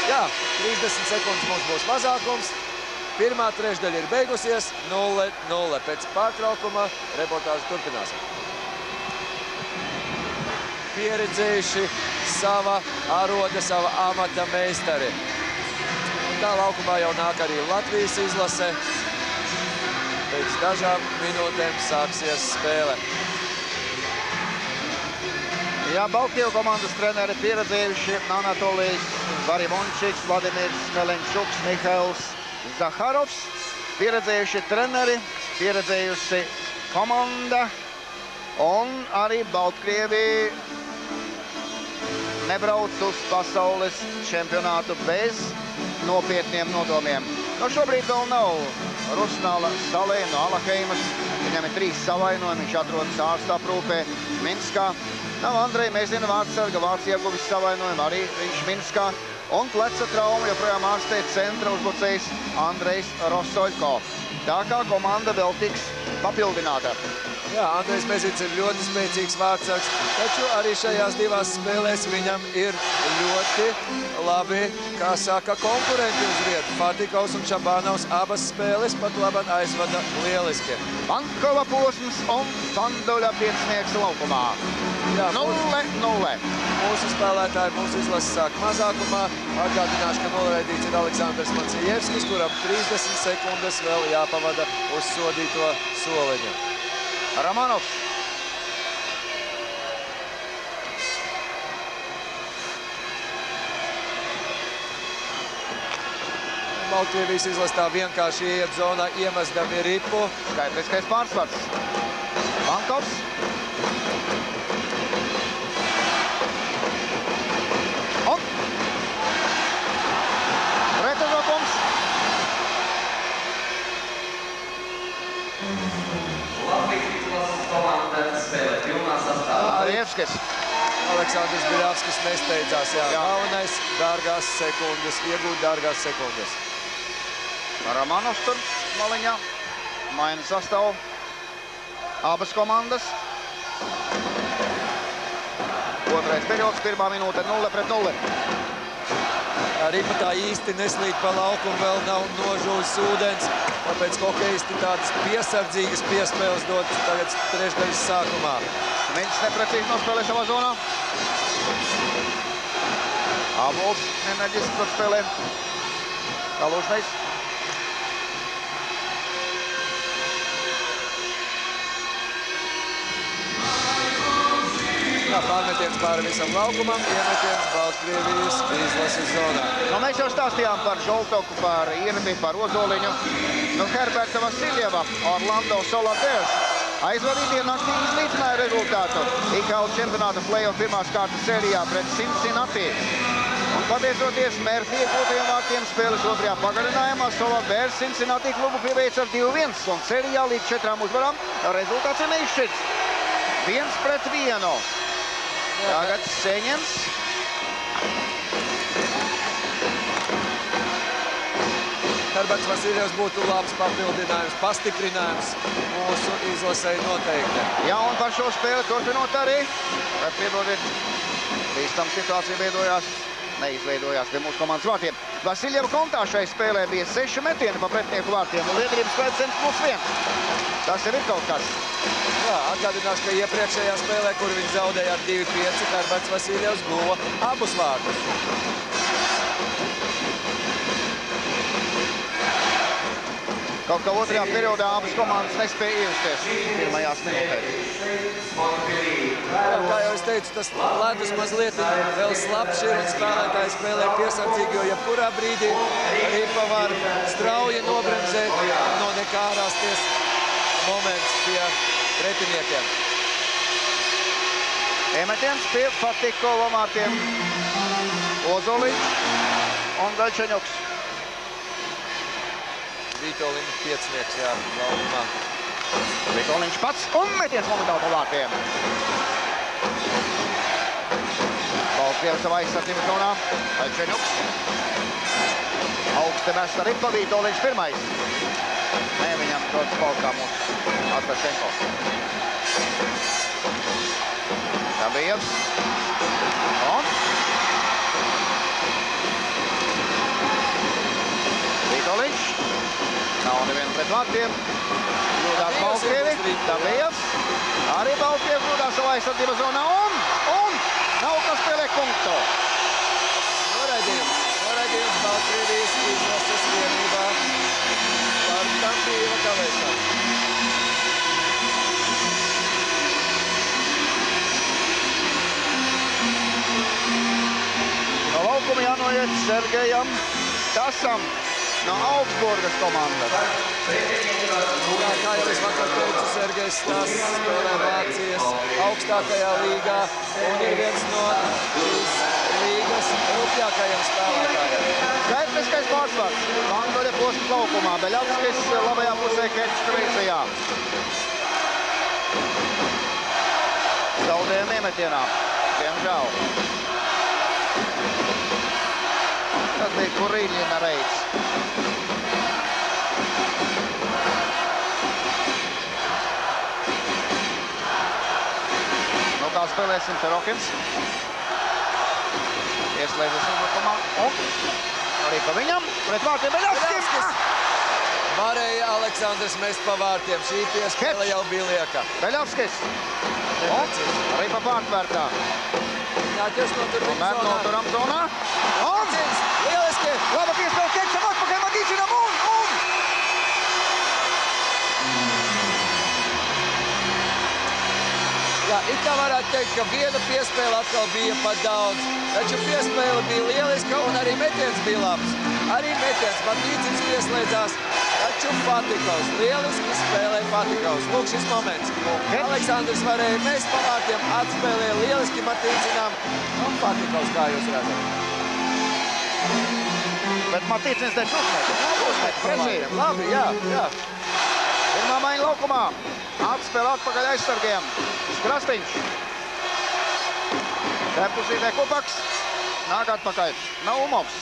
Jā, 30 sekundes mums būs mazākums. Pirmā trešdaļa ir beigusies, 0-0. Pēc pārtraukuma reportāžu turpināsim. Pieredzējuši sava aroda, sava amata meistari. Tā laukumā jau nāk arī Latvijas izlase. Pēc dažām minūtēm sāksies spēle. Jā, Baltkrievu komandas treneri pieredzējuši Anatolijs Varimončiks, Vladimirs Melenčuks, Mihails Zaharovs. Pieredzējuši treneri, pieredzējusi komanda un arī Baltkrievi nebrauc uz pasaules čempionātu bez nopietniem nodomiem. Šobrīd vēl nav Rusnāla Salē no Alaheimas. Viņam ir 3 savainojumi, viņš atrodas ārsta aprūpē Minskā. Nav Andreja Mezina vārdsarga, vārds ieguvis savainojumu, arī viņš Minskā. Un pleca trauma joprojām ārstē centra uzbrucējs Andrejs Rosoļko. Tā kā komanda vēl tiks papildināta. Jā, Andrejs Mezins ir ļoti spēcīgs vārdsargs, taču arī šajās 2 spēlēs viņam ir ļoti labi, kā saka, konkurenti uz vietu. Fatikovs un Šabānovs abas spēles pat labāk aizvada lieliski. Pankova posms un Fandoļa piecinieks laukumā. 0-0. Mūsu spēlētāji, mūsu izlases sāk mazākumā. Atgādināšu, ka noraidīts ir Aleksandrs Macijevskis, kuram 30 sekundes vēl jāpavada uz sodīto soliņu. Romanovs. Baltkrievijas izlastā vienkārši ieiet zonā, iemestami ripu. Skaitliskais pārsvars. Bankovs. Un pretuzbrukums. Latvijas izlases komanda spēlē pilnā sastāvā. Rievskis. Aleksandrs Biļavskis nesteidzās, jā. Galvenais dārgās sekundes, iegūt dārgās sekundes. Romanovs tur maliņā. Maina sastāvu. Abas komandas. Otrais periods, pirmā minūte 0-0. Ripa tā īsti neslīd pa laukumu, vēl nav nožūs ūdens, tāpēc hokejisti tādas piesardzīgas piespēles dod tagad trešdaļas sākumā. Viņš neprecīzi nospēlē savā zonā. Ābols enerģiski tur spēlē. Kalužnais. Pārmetiens pāri visam laukumam, iemetiens Baltkrievijas izlases zonā. Mēs jau stāstījām par Žoltoku, par Irbi, par Ozoliņu. Herberta Vasiljeva, Orlando Soladers. Aizvadītie naktī izlīdzināja rezultātu IKL čempionāta play-off pirmās kārtas sērijā pret Cincinnati. Un pateicoties Mērfī iegūtajiem vārtiem spēles otrajā pagarinājumā, Soladers Cincinnati klubu pieveica ar 2-1 un sērijā līdz 4 uzvarām rezultāts ir neizšķirts. 1-1. Tagad Seņens. Herberts Vasiljevs būtu labs papildinājums, pastiprinājums mūsu izlasei noteikti. Jā, un par šo spēli turpinot arī, piedodiet, bīstam situācija neizveidojās pie mūsu komandas vārtiem. Vasiljeva kontā šai spēlē bija 6 metieni pa pretinieku vārtiem un liederības koeficients +1. Tas jau ir kaut kas. Jā, atgādinās, ka iepriekšējā spēlē, kur viņi zaudēja ar 2-5, Herberts Vasiljevs guva abus vārtus. Kaut kā otrajā periodā abas komandas nespēja ievesties pirmajās minūtēs. Kā jau es teicu, tas ledus mazliet vēl slapš ir un spēlētāji spēlē piesardzīgi, jo jebkurā brīdī Ripa var strauji nobremzēt no nekā rasties moments pie pretiniekiem. Iemetiens pie Fatikova vārtiem. Ozoliņš un Gaļčaņuks. Vitoļiņš piecinieks, jā, laukumā. Vitoļiņš pats un metiens momentāli pa vārtiem. Baltkrievs savā aizsardzības zonā. Gaļčaņuks. Augsti mesta Ripa, Vitoļiņš pirmais. Nē, viņam dodas palkā mūsu Astašenko. Dabijevs. Un Vitoļiņš. Nav nevienu pret vārtiem. Kļūdās Baltkrievi. Dabijevs. Arī Baltkrievi kļūdās savā aizsardzības zonā. Un nav kas spēlē punktu. Noraidījums Baltkrievijas izlases vienībā. Par tam bija kavēšana. No laukuma jānoiet Sergejam Tasam no Augsburgas komandas. Kā jau es vakar teicu, Sergejs Tas spēlē Vācijas augstākajā līgā un ir viens no šīs līgas rupjākajiem spēlētājiem. Skaitliskais pārsvars. Mandoļa posms laukumā. Beļavskis labajā pusē, Kečs kreisajā. Zaudējumi iemetienā. Diemžēl. Tas bija Kurīļina reids. Nu kā spēlēsim Terokins. Ieslēdzas uzbrukumā. Un arī pa viņam. Pret vārtiem Beļavskis. Varēja Aleksandrs mest pa vārtiem. Šī piespēle jau bija lieka. Beļavskis. Un arī pa pārtvērtā. Jāķers noturam zonā. Noturam zonā. Un lieliski. Laba piespēle Kečam atpakaļ Madīčinam un Jā, Jā, it kā varētu teikt, ka viena piespēle atkal bija pat daudz. Taču piespēle bija lieliska un arī metiens bija labs. Arī metiens Matīcins pieslēdzās, taču Fatikovs. Lieliski spēlē Fatikovs. Lūk šis moments. Aleksandrs varēja mest pa vārtiem, atspēlēja lieliski Matīcinām un Fatikovs, kā jūs redzat. Bet Matīcins taču uzmet. Precīzi. Labi, jā. Pirmā maiņa laukumā. Atspēle atpakaļ aizsargiem. Krastiņš. Tepusītē Kupaks. Nāk atpakaļ. Naumovs.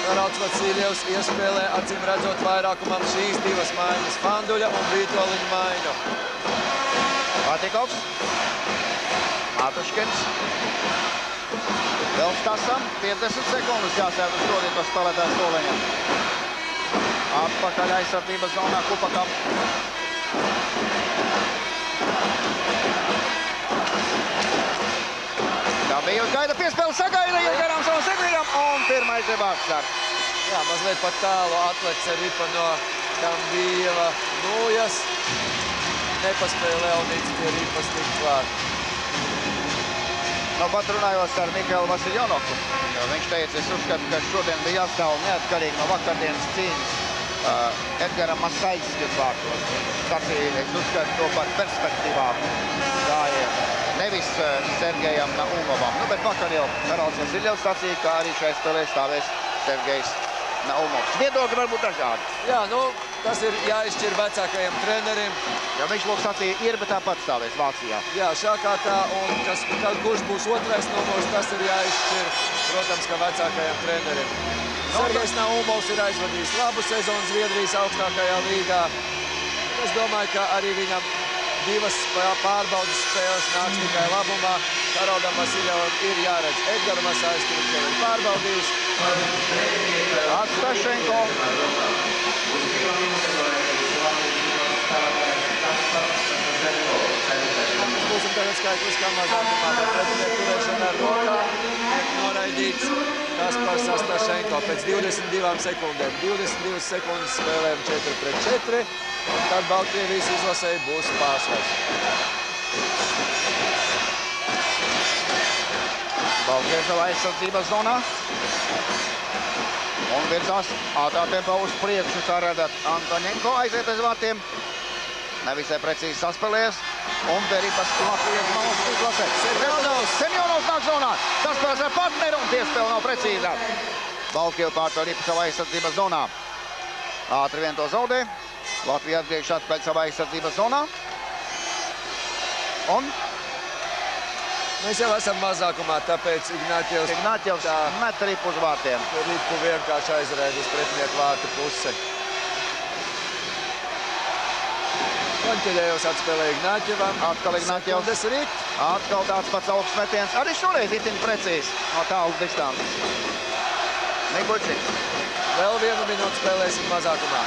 Karauts Vaciļevs iespēlē, acīm redzot, vairākumam šīs divas maiņas. Fanduļa un Vītoliņa maiņu. Fatikovs. Matuškins. Vēl Stasam. 50 sekundes jāsēd uz rodīto spēlētāju stoliņam. Atpakaļ aizsardzības zonā Kupakam. Tā bija gaida piespēle, sagaida garām savam sekundām un pirmais ir vārdstarts. Jā, mazliet pat tālu atlece ripa no Kambieva Nūjas. Nepaspēja Leonīts pie ripas tikt klāt. Nu, pat runājos ar Mihailu Vasiljonoku, jo viņš teica, es uzskatu, ka šodien bija jāstāv neatkarīgi no vakardienas cīņas Edgaram Masaļskis vārtos. Sacīja, es uzskatu to par perspektīvām gājienu. Nevis Sergejam Naumovam. Nu, bet vakar jau Karauts Vaciļevs sacīja, ka arī šai spēlē stāvēs Sergejs Naumovs. Viedokļi var būt dažādi. Jā, nu, tas ir jāizšķir vecākajiem trenerim. Ja viņš lūk sacīja, ir, bet tāpat stāvēs Vācijā. Jā, šākātā, un kurš būs otrais numurs, tas ir jāizšķir, protams, ka vecākajiem trenerim. Sergejs Naumovs ir aizvadījis labu sezonu Zviedrijas augstākajā līgā. Es domāju, ka arī viņam divas pārbaudas spēles nāks tikai labumā. Karautam Vaciļevam ir jāredz Edgara Masaļski, viņš jau ir pārbaudījis. Atstašenko. Mēs būsim tagad skaitliskā mazākumā, bet pretinieku turēšana ar rokām noraidīts Kaspars Astašenko pēc 22 sekundēm. 22 sekundes spēlēm 4-4, un tad Baltkrievijas izlasēji būs pārsvars. Baltkrievs savā aizsardzības zonā. Un virzās ātrā tempā uz priekšu, kā redzat. Antoņenko aiziet aiz vārtiem. Nevisai precīzi saspēlējies. Un Veripas Latvijas malas izlasē. Semjonovs nāk zonā. Saspēlēs ar partneru un piespēle nav precīzā. Baltkrievi pārto Ripa savā aizsardzības zonā. Ātri vien to zaudē. Latvija atgriež atpakaļ savā aizsardzības zonā. Un mēs jau esam mazākumā, tāpēc Ignaķevs met Ripu uz vārtiem. Ripu vienkārši aizraida uz pretinieku vārtu pusi. Konķeļējos atspēlē Ignaķevam. Atkal Ignaķevs. Sekundes rit. Atkal tāds pats augsts metiens. Arī šoreiz itin precīzi no tālu distances. Mikuļčiks. Vēl 1 minūti spēlēsim mazākumā.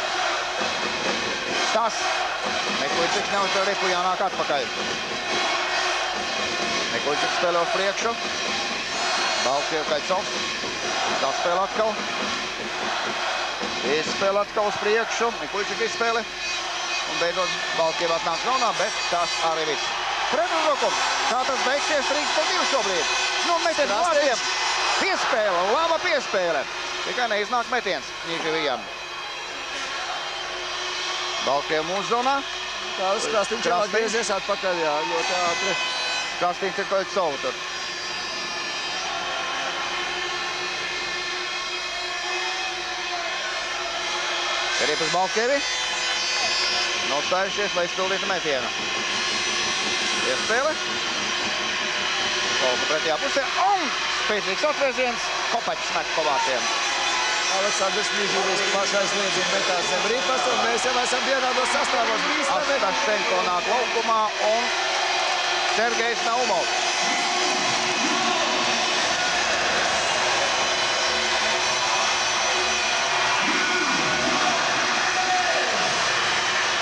Stas. Mikuļčiks neuzspēl Ripu, jānāk atpakaļ. Mikuļčiks spēlē uz priekšu. Baltkrievu Kaļcovs. Tas spēlē atkal. Izspēlē atkal uz priekšu. Mikuļčika izspēle. Un beidzot Baltkrievi atnāk zonā, bet tas arī viss. Pretuzbrukums. Kā tas beigsies 3-2 šobrīd. Nu, metiens vārtiem. Piespēle, laba piespēle. Tikai neiznāk metiens Ņīževijam. Baltkrievi mūsu zonā. Krastiņš jau atgriezies atpakaļ, jā, ļoti ātri. Krastiņš ir kaut savu tur. Ripas Baltkrievi. Nostājušies, lai izpildītu metienu. Iespēle. Kolka pretējā pusē. Un spēcīgs atvēziens. Kopačs met pa vārtiem. Aleksandrs Ņīževijs pašais liedzina metās zem Ripas, un mēs jau esam vienādos sastāvos. Astašenko nāk laukumā un Sergejs Naumovs.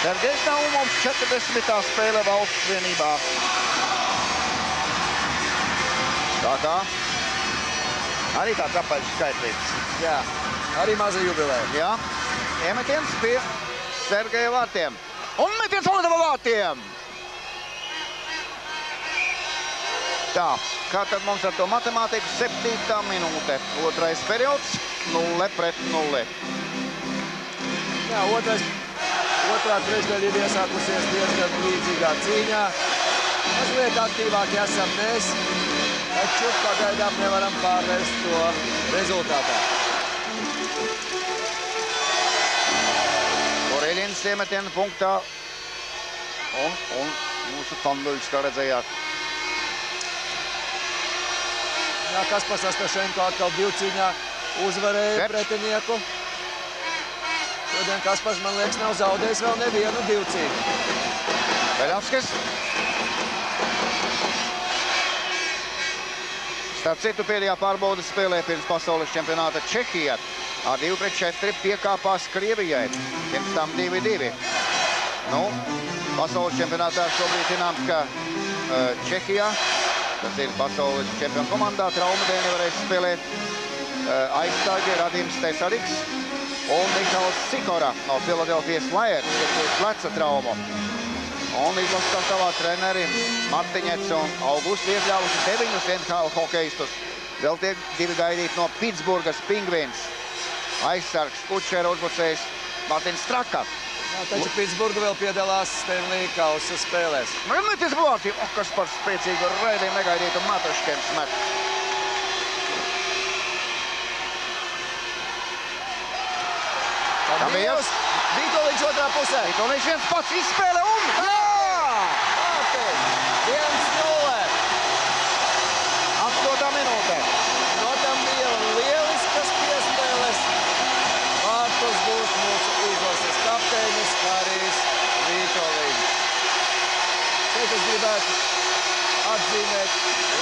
Sergejs Naumovs 40. spēle valsts vienībā. Tā kā arī tāds apaļš skaitlīgs. Jā, arī maza jubilē. Jā, iemetiens pie Sergeja vārtiem. Un metiens Olidava vārtiem. Tā, kā tad mums ar to matemātiku 7. minūte. Otrais periods 0-0. Jā, otrā trešdaļa ir iesākusies diezgan līdzīgā cīņā. Mazliet aktīvāki esam mēs, taču pagaidām nevaram pārvērst to rezultātā. Koreļins iemetiena punktā. Un mūsu Tanduļs, kā redzējāt. Jā, Kaspars Astašenko atkal divcīņā uzvarēja pretinieku. Šodien Kaspars, man liekas, nav zaudējis vēl nevienu divcīņu. Beļavskis. Starp citu, pēdējā pārbaudas spēlē pirms pasaules čempionāta Čehija ar 2-4 piekāpās Krievijai. Pirms tam 2-2. Nu, pasaules čempionātā šobrīd zināms, ka Čehijā, tas ir pasaules čempionu komandā, trauma dēļ nevarēs spēlēt aizstāgi Radims Tesariks un Mihals Sikora no Philadelphia Flyers, kas ir pleca traumu. Un izlases sastāvā treneri Martiņets un Augusts iekļāvuši 9 NHL hokeistus. Vēl tiek 2 gaidīt no Pitsburgas Pingvīns. Aizsargs, Kučera uzbrucējs Martins Straka. Jā, taču Pitsburga vēl piedalās Stanley Kausa spēlēs. Metis blāti, kas par spēcīgu raidījumu negaidītu Matuškens met. Tamijos, Vitoļiņš otrā pusē. Vitoļiņš viens pats izspēle un... Jā! 1-0. 8. minūte. No tam bija lieliskas piespēles. Vārtos būs mūsu izlases kapteinis Harijs Vitoļiņš. Šeit es gribētu atzīmēt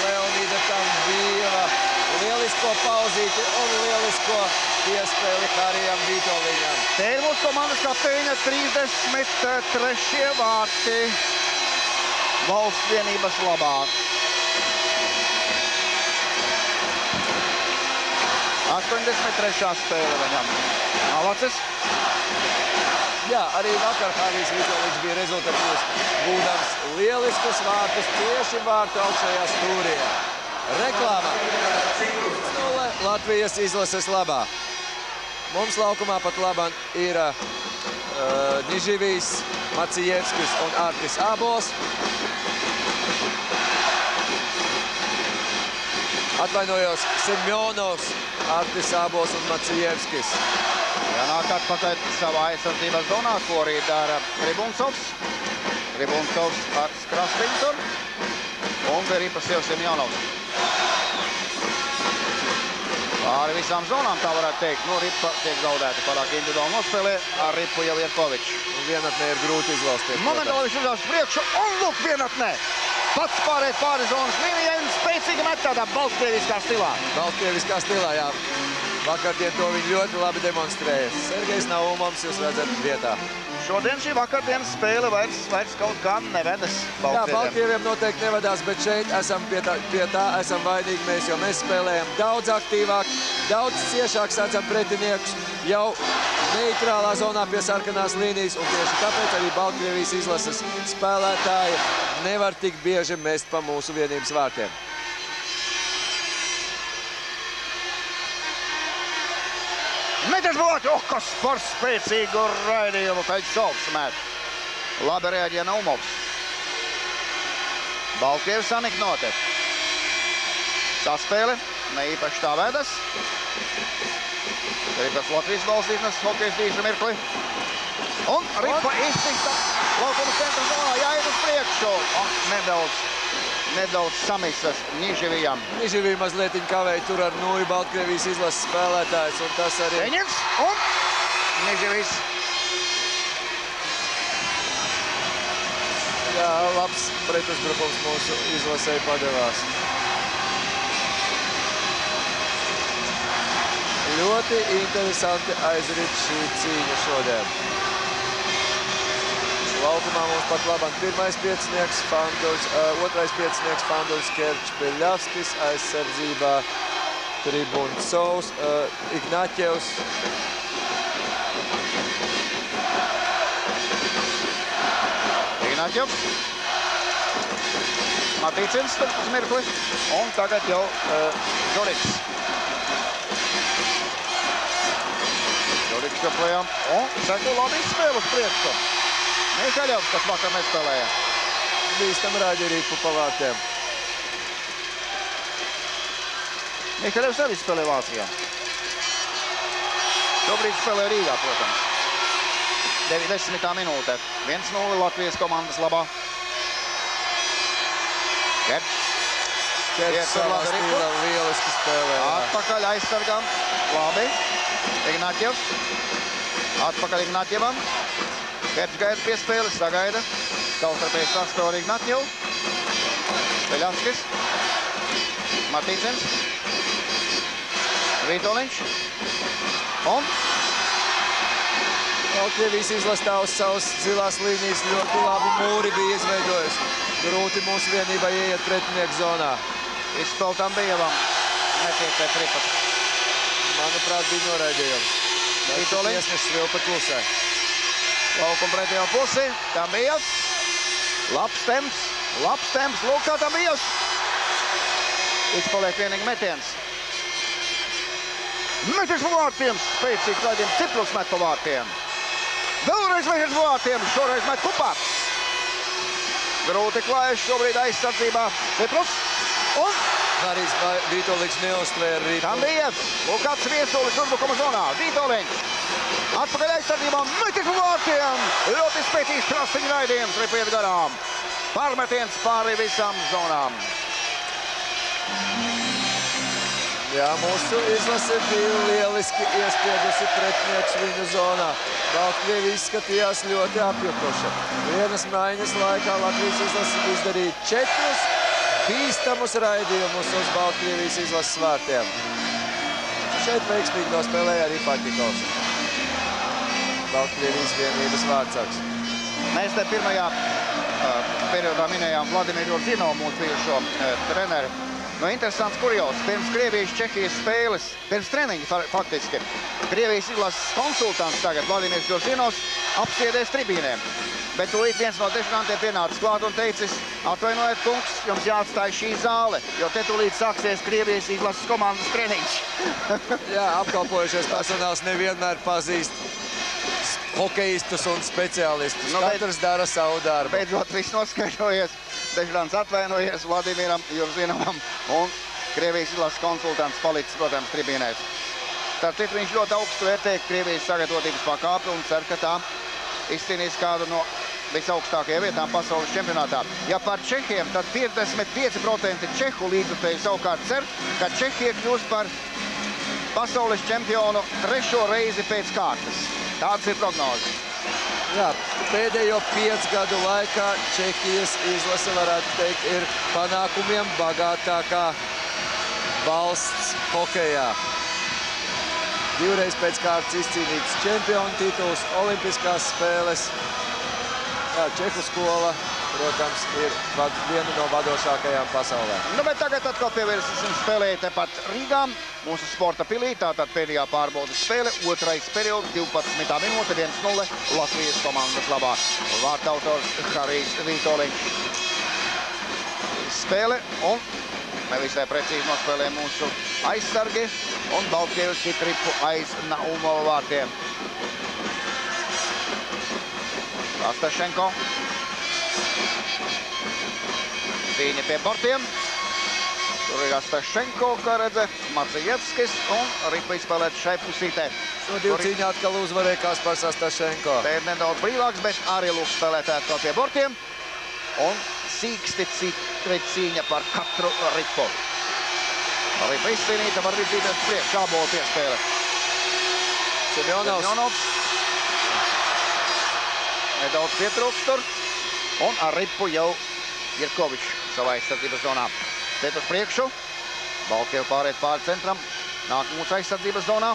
Leonīda Tambieva lielisko pauzīti un lielisko piespēli Harijam Vitoļiņam. Te ir mūsu komandas kapteiņa 33. vārti valsts vienības labā. 83. spēle viņam. Malacis. Jā, arī vakar Harijs Vitoļiņš bija rezultatīvs, būdams lieliskus vārtus tieši vārtu augšējā stūrī. Reklāmā. 0 Latvijas izlases labā. Mums laukumā pat labāk ir Niživijs, Macijevskis un Artis Ābols. Atvainojos, Semjonovs, Artis Ābols un Macijevskis. Jānāk atpakaļ savā aizsardzības zonā, ko arī dara Tribuncovs. Tribuncovs ar Krasviņtonu un Veripas jau Semjonovs. Pāri visām zonām, tā varētu teikt. Nu, Ripa tiek zaudēta pārāk individuāli nospēlē, ar Ripu jau Vierkovičs. Un vienatnē ir grūti izvalsties. Momentāli viņš uzās priekšu un lūk vienatnē. Pats pārēt pāri zonas līnijai un spēcīgi met tādā baltkrieviskā stilā. Baltkrieviskā stilā, jā. Vakardien to viņi ļoti labi demonstrēja. Sergejs Naumovs, jūs redzat, vietā. Šodien šī vakardienas spēle vairs kaut kā nevedas Baltkrieviem. Jā, Baltkrieviem noteikti nevedās, bet šeit esam pie tā esam vainīgi mēs, jo mēs spēlējam daudz aktīvāk, daudz ciešāk sadzam pretiniekus jau neitrālā zonā pie sarkanās līnijas, un tieši tāpēc arī Baltkrievijas izlases spēlētāji nevar tik bieži mest pa mūsu vienības vārtiem. Metis blāti, kas par spēcīgu raidījumu Feļcovs met. Labi reaģēja Naumovs. Baltkrievis saniknote. Saspēle, ne īpaši tā vedas. Arī pēc Latvijas valstīšanas hokejs dīša mirkli. Un Ripa izsista laukuma centra zonā, jāiet uz priekšu. Un nedaudz samisas Niživijam. Niživija mazliet kavēja tur ar Nūju Baltkrievijas izlases spēlētājs, un tas arī... Peņins un Niživijs. Jā, labs pretuzbrukums mūsu izlasei padevās. Ļoti interesanti aizrit šī cīņa šodien. Laukumā mums pat labāk pirmais piecinieks Fanduls, otrais piecinieks Fanduls Kerčpeļavskis, aizsardzībā Tribuncovs, Ignaķevs. Ignaķevs. Matīcins uz mirkli. Un tagad jau Žuriks. Žuriks joprojām. Un seko labi izspēle uz priekšu. Mihāļovs, kas vakar nespēlēja. Bīstam raidi Ripu pa vārtiem. Mihāļovs arī spēlē Vācijā. Šobrīd spēlē Rīgā, protams. 90. minūte. 1-0 Latvijas komandas labā. Kerts. Kerts savā stīlā lieliski spēlē. Atpakaļ aizsargām. Labi. Ignatjevs. Atpakaļ Ignatjevam. Kerts gaida pie spēles, sagaida. Savstarpēji saspēle ar Ignatjevu. Peļanskis. Matīcins. Vītoliņš. Un Baltkrievijas izlastā uz savas zilās līnijas ļoti labi mūri bija izveidojis. Grūti mūsu vienībai ieiet pretinieku zonā. Izspēle Tambijevam. Netiek pēc ripas. Manuprāt, bija noraidījums. Vītoliņš. Tiesnešs vēl pa klusē. Laukuma pretējo pusi. Tambijevs. Labs temps. Lūk, kā Tambijevs. Izpaliek vienīgi metiens. Metiens pa vārtiem. Spēcīgs raidījums. Ciprus met pa vārtiem. Vēlreiz metiens pa vārtiem. Šoreiz met Kupaks. Grūti klājas šobrīd aizsardzībā. Ciprus. Un Harijs Vītoliņš neuztvēra Ripu. Tambijevs. Lūk, kāds viesulis uzbrukuma zonā. Vītoliņš. Atpakaļ aizsardzībā. Metiens pa vārtiem. Ļoti spēcīgs krasiņu raidījums. Ripa iet garām. Pārmetiens pāri visām zonām. Jā, mūsu izlase bija lieliski iespiedusi pretinieks viņu zonā. Baltkrievija izskatījās ļoti apjukuša. Vienas maiņas laikā Latvijas izlase izdarīja 4 bīstamus raidījumus uz Baltkrievijas izlases vārtiem. Šeit veiksmīgi nospēlēja arī Pakikovs. Baltkrievijas vienības vārdsargs. Mēs te pirmajā periodā minējām Vladimiru Jurdzinovu, mūsu bijušo treneri. Nu, interesants kurjos. Pirms Krievijas-Čehijas spēles, pirms treniņa faktiski, Krievijas izlases konsultants tagad, Vladimirs Jurdzinovs, apsēdēs tribīnēm. Bet tūlīt viens no dešinantiem pienācis klāt un teicis, atvainojiet, kungs, jums jāatstāj šī zāle, jo te tūlīt sāksies Krievijas izlases komandas treniņš. Jā, apkalpojušies personāls nevienmēr pazīst hokejistus un speciālistus. Katrs dara savu darbu. Beidzot viss noskaidrojies. Dešinants atvainojies Vladimiram Jurdzinovam un Krievijas izlases konsultants palicis, protams, tribīnēs. Starp citu, viņš ļoti augstu vērtē Krievijas sagatavotības pakāpi un cer, ka tā izcīnīs kādu no visaugstākajām vietām pasaules čempionātā. Ja par Čehiem, tad 55% Čehu līdzutēji savukārt cer, ka Čehija kļūs par pasaules čempionu 3. reizi pēc kārtas. Tāds ir prognozes. Jā, pēdējo 5 gadu laikā Čehijas izlase, varētu teikt, ir panākumiem bagātākā valsts hokejā. 2 reizes pēc kārtas izcīnīts čempionu tituls, olimpiskās spēles. Jā, Čehu skola, protams, ir viena no vadošākajām pasaulē. Nu, bet tagad atkal pievērsīsim spēlē tepat Rīgā, mūsu sporta pilī. Tātad pēdējā pārbaudas spēle, 2. periods, 12. minūte, 1-0 Latvijas komandas labā. Vārtautors Harijs Vītoliņš. Spēle un nevisai precīzi nospēlē mūsu aizsargi un Baltkrievijas sit Ripu aiz Naumova vārtiem. Astašenko. Cīņa pie bortiem. Tur ir Astašenko, kā redzēt, Macievskis un Ripa izspēlēt šai pusītē. Šo divu cīņā atkal uzvarēja Kaspars Astašenko. Te ir nedaudz brīvāks, bet arī lūk spēlētāji atkal pie bortiem. Un sīksti cīņa par katru Ripu. Ripa izcīnīta, var virzīties priekš, ābola piespēle. Semjonovs. Nedaudz pietrūkst tur. Un ar Ripu jau Jirkovičs savā aizsardzības zonā. Tiet uz priekšu. Baltkrievi pāriet pāri centram. Nāk mūsu aizsardzības zonā.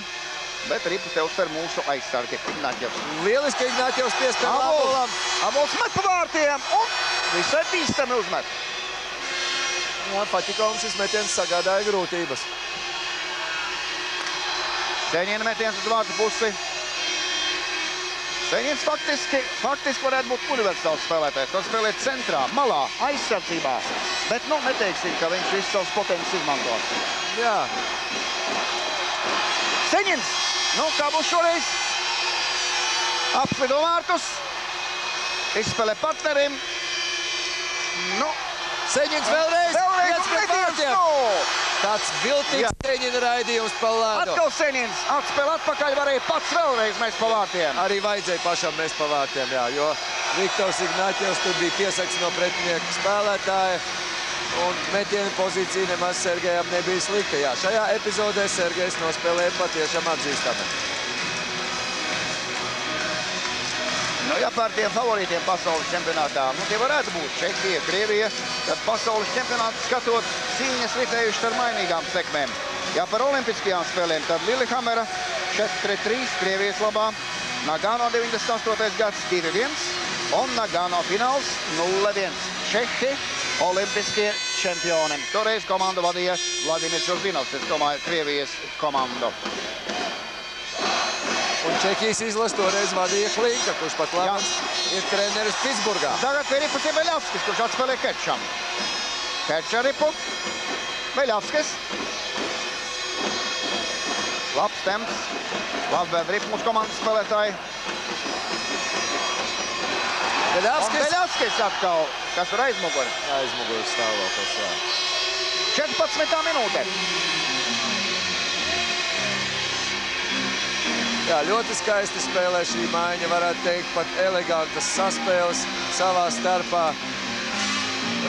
Bet Ripu te uztver mūsu aizsargi Ignatjevs. Lieliski Ignatjevs piespēlē Abolam. Abols met pa vārtiem un visai bīstami uzmet. Jā, Paķikovs šis metiens sagādāja grūtības. Seņina metiens uz vārtu pusi. Seņins faktiski varētu būt universāls spēlētājs. To spēlē centrā, malā, aizsardzībā. Bet, nu, neteiksim, ka viņš visu savus potenciālus izmantos. Jā. Seņins, nu, kā būs šoreiz? Apslido vārtus. Izspēlē partnerim. Nu, Seņins vēlreiz. vēlreiz Pret vārtiem. Tāds viltīgs Seņina raidījums pa ledu. Atkal Seņins atspēl atpakaļ, varēja pats vēlreiz mest pa vārtiem. Arī vajadzēja pašam mest pa vārtiem, jā, jo Viktors Ignaķevs tur bija piesakts no pretinieka spēlētāja. Un metiena pozīcija nemaz Sergejam nebija slikta. Jā, šajā epizodē Sergejs nospēlēja patiešām atzīstami. Nu, ja par tiem favorītiem pasaules čempionātā, nu, tie varētu būt Čehija, Krievija, tad pasaules čempionātu skatot cīņas ritējuši ar mainīgām sekmēm. Ja par olimpiskajām spēlēm, tad Lillehammera 4-3 Krievijas labā, Nagano 98. gads 2-1 un Nagano fināls 0-1. Čehi olimpiskie čempioni. Toreiz komandu vadīja Vladimirs Urzinovs, es domāju, Krievijas komandu. Un Čehijas izlases toreiz vadīja Klinka, kurš pat labs ir treneris Pitsburgā. Tagad pie Ripas ir Veļavskis, kurš atspēlē Kečam. Keča Ripu, Veļavskis. Labs temps, labs ritmus komandas spēlētāji. Veļavskis atkal, kas ir aizmuguri. Aizmuguri stāvoklis, jā. 14. minūte. Jā, ļoti skaisti spēlē šī maiņa, varētu teikt, pat elegantas saspēles savā starpā.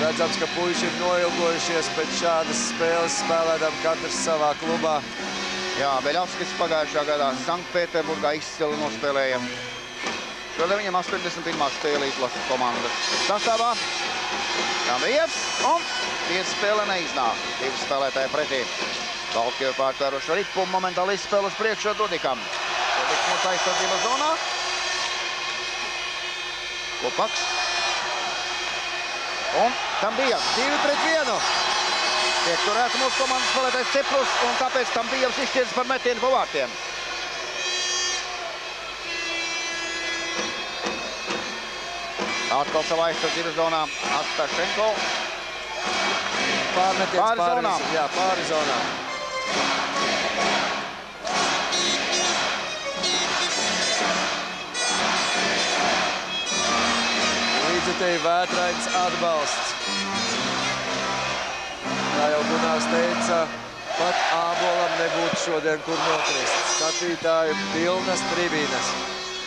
Redzams, ka puiši ir noilgojušies pēc šādas spēles, spēlēdam katrs savā klubā. Jā, Veļavskis pagājušā gadā Sanktpēterburgā izcili nospēlēja. Šodien viņam 81. spēle izlases komandas sastāvā. Gandrijevs un piespēle neiznāk. Divi spēlētāji pretī. Baltkrievi pārtvēruši Ripu momentāli izspēle uz priekšu Dudikam. Dudiks mūsu aizsardzības zonā. Kopaks. Un Tambijevs 2-1. Tiek turēts mūsu komandas spēlētājs Ciprus, un tāpēc Tambijevs izšķirs par metienu pa vārtiem. Atkal savā aizsardzības zonā Astašenko. Pārmetiens pāri zonā. Līdzekļi vētrains atbalsts. Kā jau Gunārs teica, pat ābolam nebūtu šodien, kur nokrist. Skatītāju pilnas tribīnes.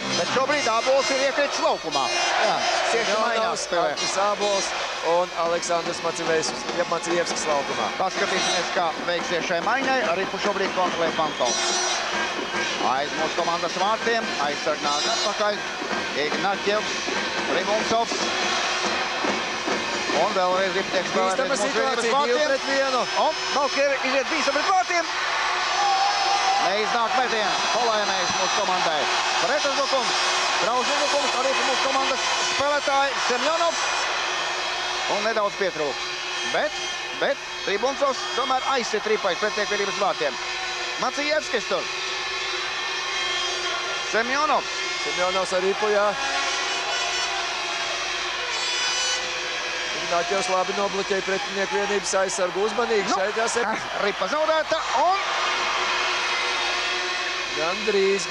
Bet šobrīd ābols ir iekritis laukumā. Jā, tieši mainās spēlē. Artis Ābols un Aleksandrs Maciejevskis laukumā. Paskatīsimies, kā veiksies šai maiņai. Ripu šobrīd kontrolē Pantons. Aiz mūsu komandas vārtiem, aizsargnāk atpakaļ. Ignaķevs, Rimuncovs. Un vēlreiz Ripu tiek spēlēties mūsu vienības vārtiem. 2-1. Un Baltkrievi iziet bīstam pret vārtiem. Neiznāk metiens, palaimējis mūsu komandai. Pretuzbrukums, draudz uzbrukums, arī mūsu komandas spēlētāji Semjonovs. Un nedaudz pietrūks. Bet Rimuncovs tomēr aizsit Ripai pretiek vienības vārtiem. Maciejevskis tur. Semjonovs. Semjonovs ar Ripu, jā. Ignaķevs labi nobloķēja pretinieku vienības aizsargu uzmanīgi. Ripa zaudēta un... Gandrīz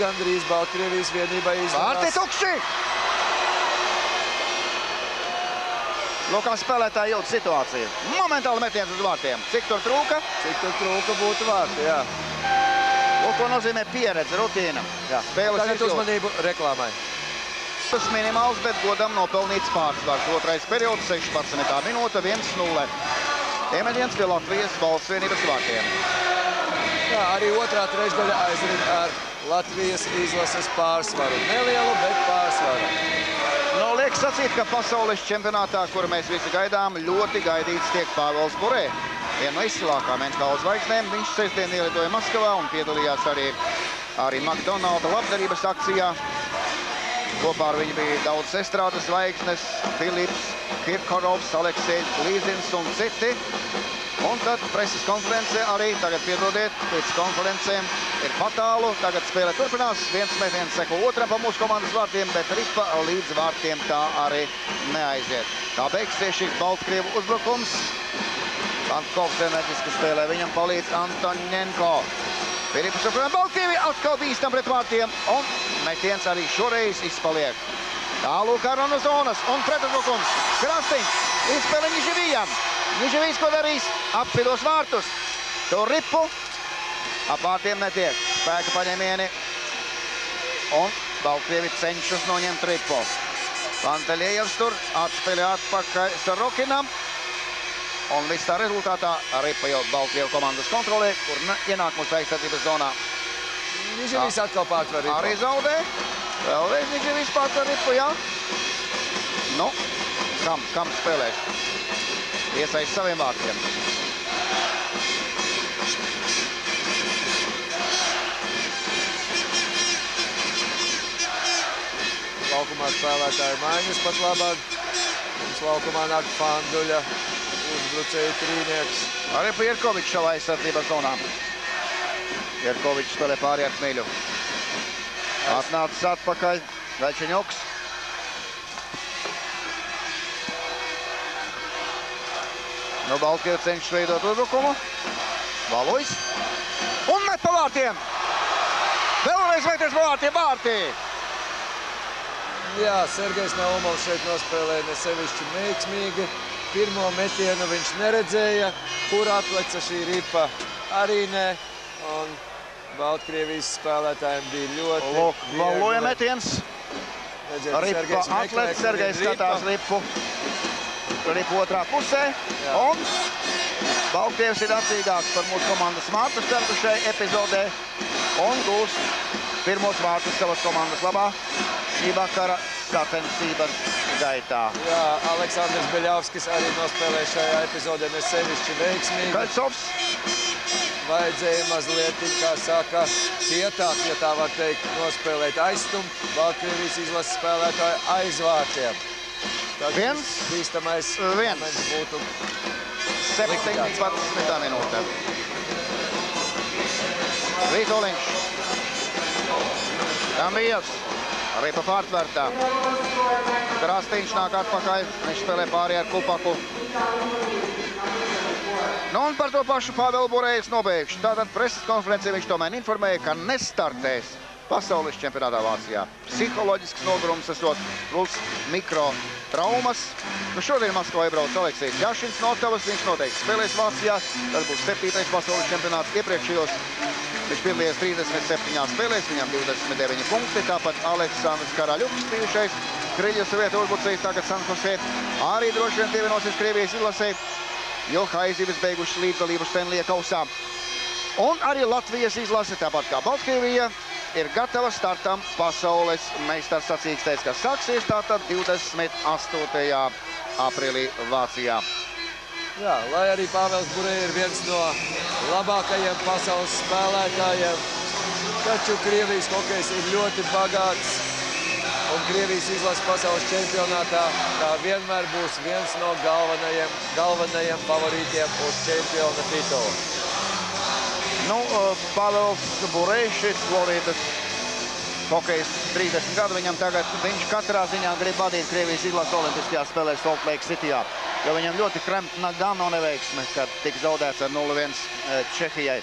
Baltkrievijas vienībai izdevās. Vārti tukši! Lūkā spēlētāji jūt situāciju. Momentāli metiens uz vārtiem. Cik tur trūka? Cik tur trūka būtu vārti, jā. Lūk, ko nozīmē pieredze, rutīna. Jā. Tagad uzmanību reklāmai. Tas minimāls, bet godam nopelnīts pārsvars. Otrais periods, 16. minūte, 1-0. Iemetiens pie Latvijas valsts vienības vārtiem. Jā, arī otrā trešdaļa aizrit ar Latvijas izlases pārsvaru. Nelielu, bet pārsvaru. Nu, liek sacīt, ka pasaules čempionātā, kuru mēs visi gaidām, ļoti gaidīts tiek Pāvels Burē. Viena no izcilākām NHL zvaigznēm. Viņš sestdien ielidoja Maskavā un piedalījās arī McDonalda labdarības akcijā. Kopā ar viņu bija daudz estrādes zvaigznes, Filips, Kirkorovs, Aleksejs Glīzins un citi. Un tad preses konferencē arī, tagad piedodiet, pēc konferencēm ir patālu. Tagad spēle turpinās. Viens metiens seko otram pa mūsu komandas vārtiem, bet Ripa līdz vārtiem tā arī neaiziet. Kā beigsies šis Baltkrievu uzbrukums? Antkovs enerģiski spēlē, viņam palīdz Antonenko. Piripus joprojām Baltkrievi atkal bīstam pret vārtiem, un metiens arī šoreiz izpaliek. Tālūk ar no zonas, un pretuzbrukums. Krastiņš, izspēle Niževijam. Niževijs ko darīs? Apvidos vārtus. Tur Ripu. Ap vārtiem netiek. Spēka paņemieni. Un Baltkrievi cenšas noņemt Ripu. Panteļiejevs tur atspēlē atpakaļ Sorokinam. Un viss tā rezultātā Ripa jau Baltkrievu komandas kontrolē, kur ienāk mūsu aizsardzības zonā. Niževijs atkal pārtver Ripu. Arī zaudē. Vēlreiz Niževijs pārtver Ripu, jā. Nu, kam spēlēs? Iesaist saviem vārtiem. Laukumā spēlētāju maiņas pat labāk. Mums laukumā nāk Fanduļa, uzbrucēju trīnieks. Arī pa Jerkovičs savā aizsardzības zonā. Jerkovičs spēlē pāri ar Kmiļu. Atnācis atpakaļ Gaļčeņoks. Nu, Baltkrievi cenšas veidot uzbrukumu. Valojs. Un met pa vārtiem. Vēlreiz meties pa vārtiem. Vārtī. Jā, Sergejs Naumovs šeit nospēlēja nesevišķi veiksmīgi. Pirmo metienu viņš neredzēja, kur atleca šī Ripa arī ne. Un Baltkrievijas spēlētājiem bija ļoti Lūk, Valoja metiens. Ripa atlec, Sergejs skatās Ripu. Ripu otrā pusē. Jā. Un Baltkrievs ir atcīgāks par mūsu komandas vārtu startu šai epizodē. Un gūst pirmos vārtus savas komandas labā šī vakara sacensības gaitā. Jā, Aleksandrs Beļavskis arī nospēlēja šajā epizodē nesevišķi veiksmīgi. Kaļcovs. Vajadzēja mazliet, kā saka, cietāk, ja tā var teikt, nospēlēt aizstumt Baltkrievijas izlases spēlētāju aizvārtiem. Viens. Bīstamais moments būtu 17. minūte. Vitoļiņš. Tambijevs. Ripa pārtvērtā. Krastiņš nāk atpakaļ. Viņš spēlē pāri ar Kupaku. Nu un par to pašu Pāvelu Burējs nobeigšu. Tātad preses konferencē viņš tomēr informēja, ka nestartēs pasaules čempionātā Vācijā. Psiholoģisks nogurums esot plus mikrotraumas. Nu šodien Maskavā iebrauc Aleksejs Jašins no Ottavas. Viņš noteikti spēlēs Vācijā. Tas būs 7. pasaules čempionāts. Iepriekšējos viņš piedalījies 37 spēlēs, viņam 29 punkti. Tāpat Aleksandrs Karaļuks, bijušais Kriļas Sovietu uzbrucējs, tagad San Jose, arī droši vien pievienosies Krievijas izlasē, jo Haizivis beiguši līdzdalību Stenlija kausā. Un arī Latvijas izlase, tāpat kā Baltkrievija, ir gatava startam pasaules meistars sacīkstēs, kas sāksies tātad 28. aprīlī Vācijā. Jā, lai arī Pāvels Burēja ir viens no labākajiem pasaules spēlētājiem, taču Krievijas hokejs ir ļoti bagāts, un Krievijas izlases pasaules čempionātā tā vienmēr būs viens no galvenajiem favorītiem uz čempiona titulu. Nu, Pāvels Burējs, šis Floridas hokejs 30 gadu, viņš katrā ziņā grib vadīt Krievijas izlases olimpiskajās spēlēs Salt Lake Cityjā, jo viņam ļoti krempna gano neveiksme, kad tika zaudēts ar 0-1 Čehijai.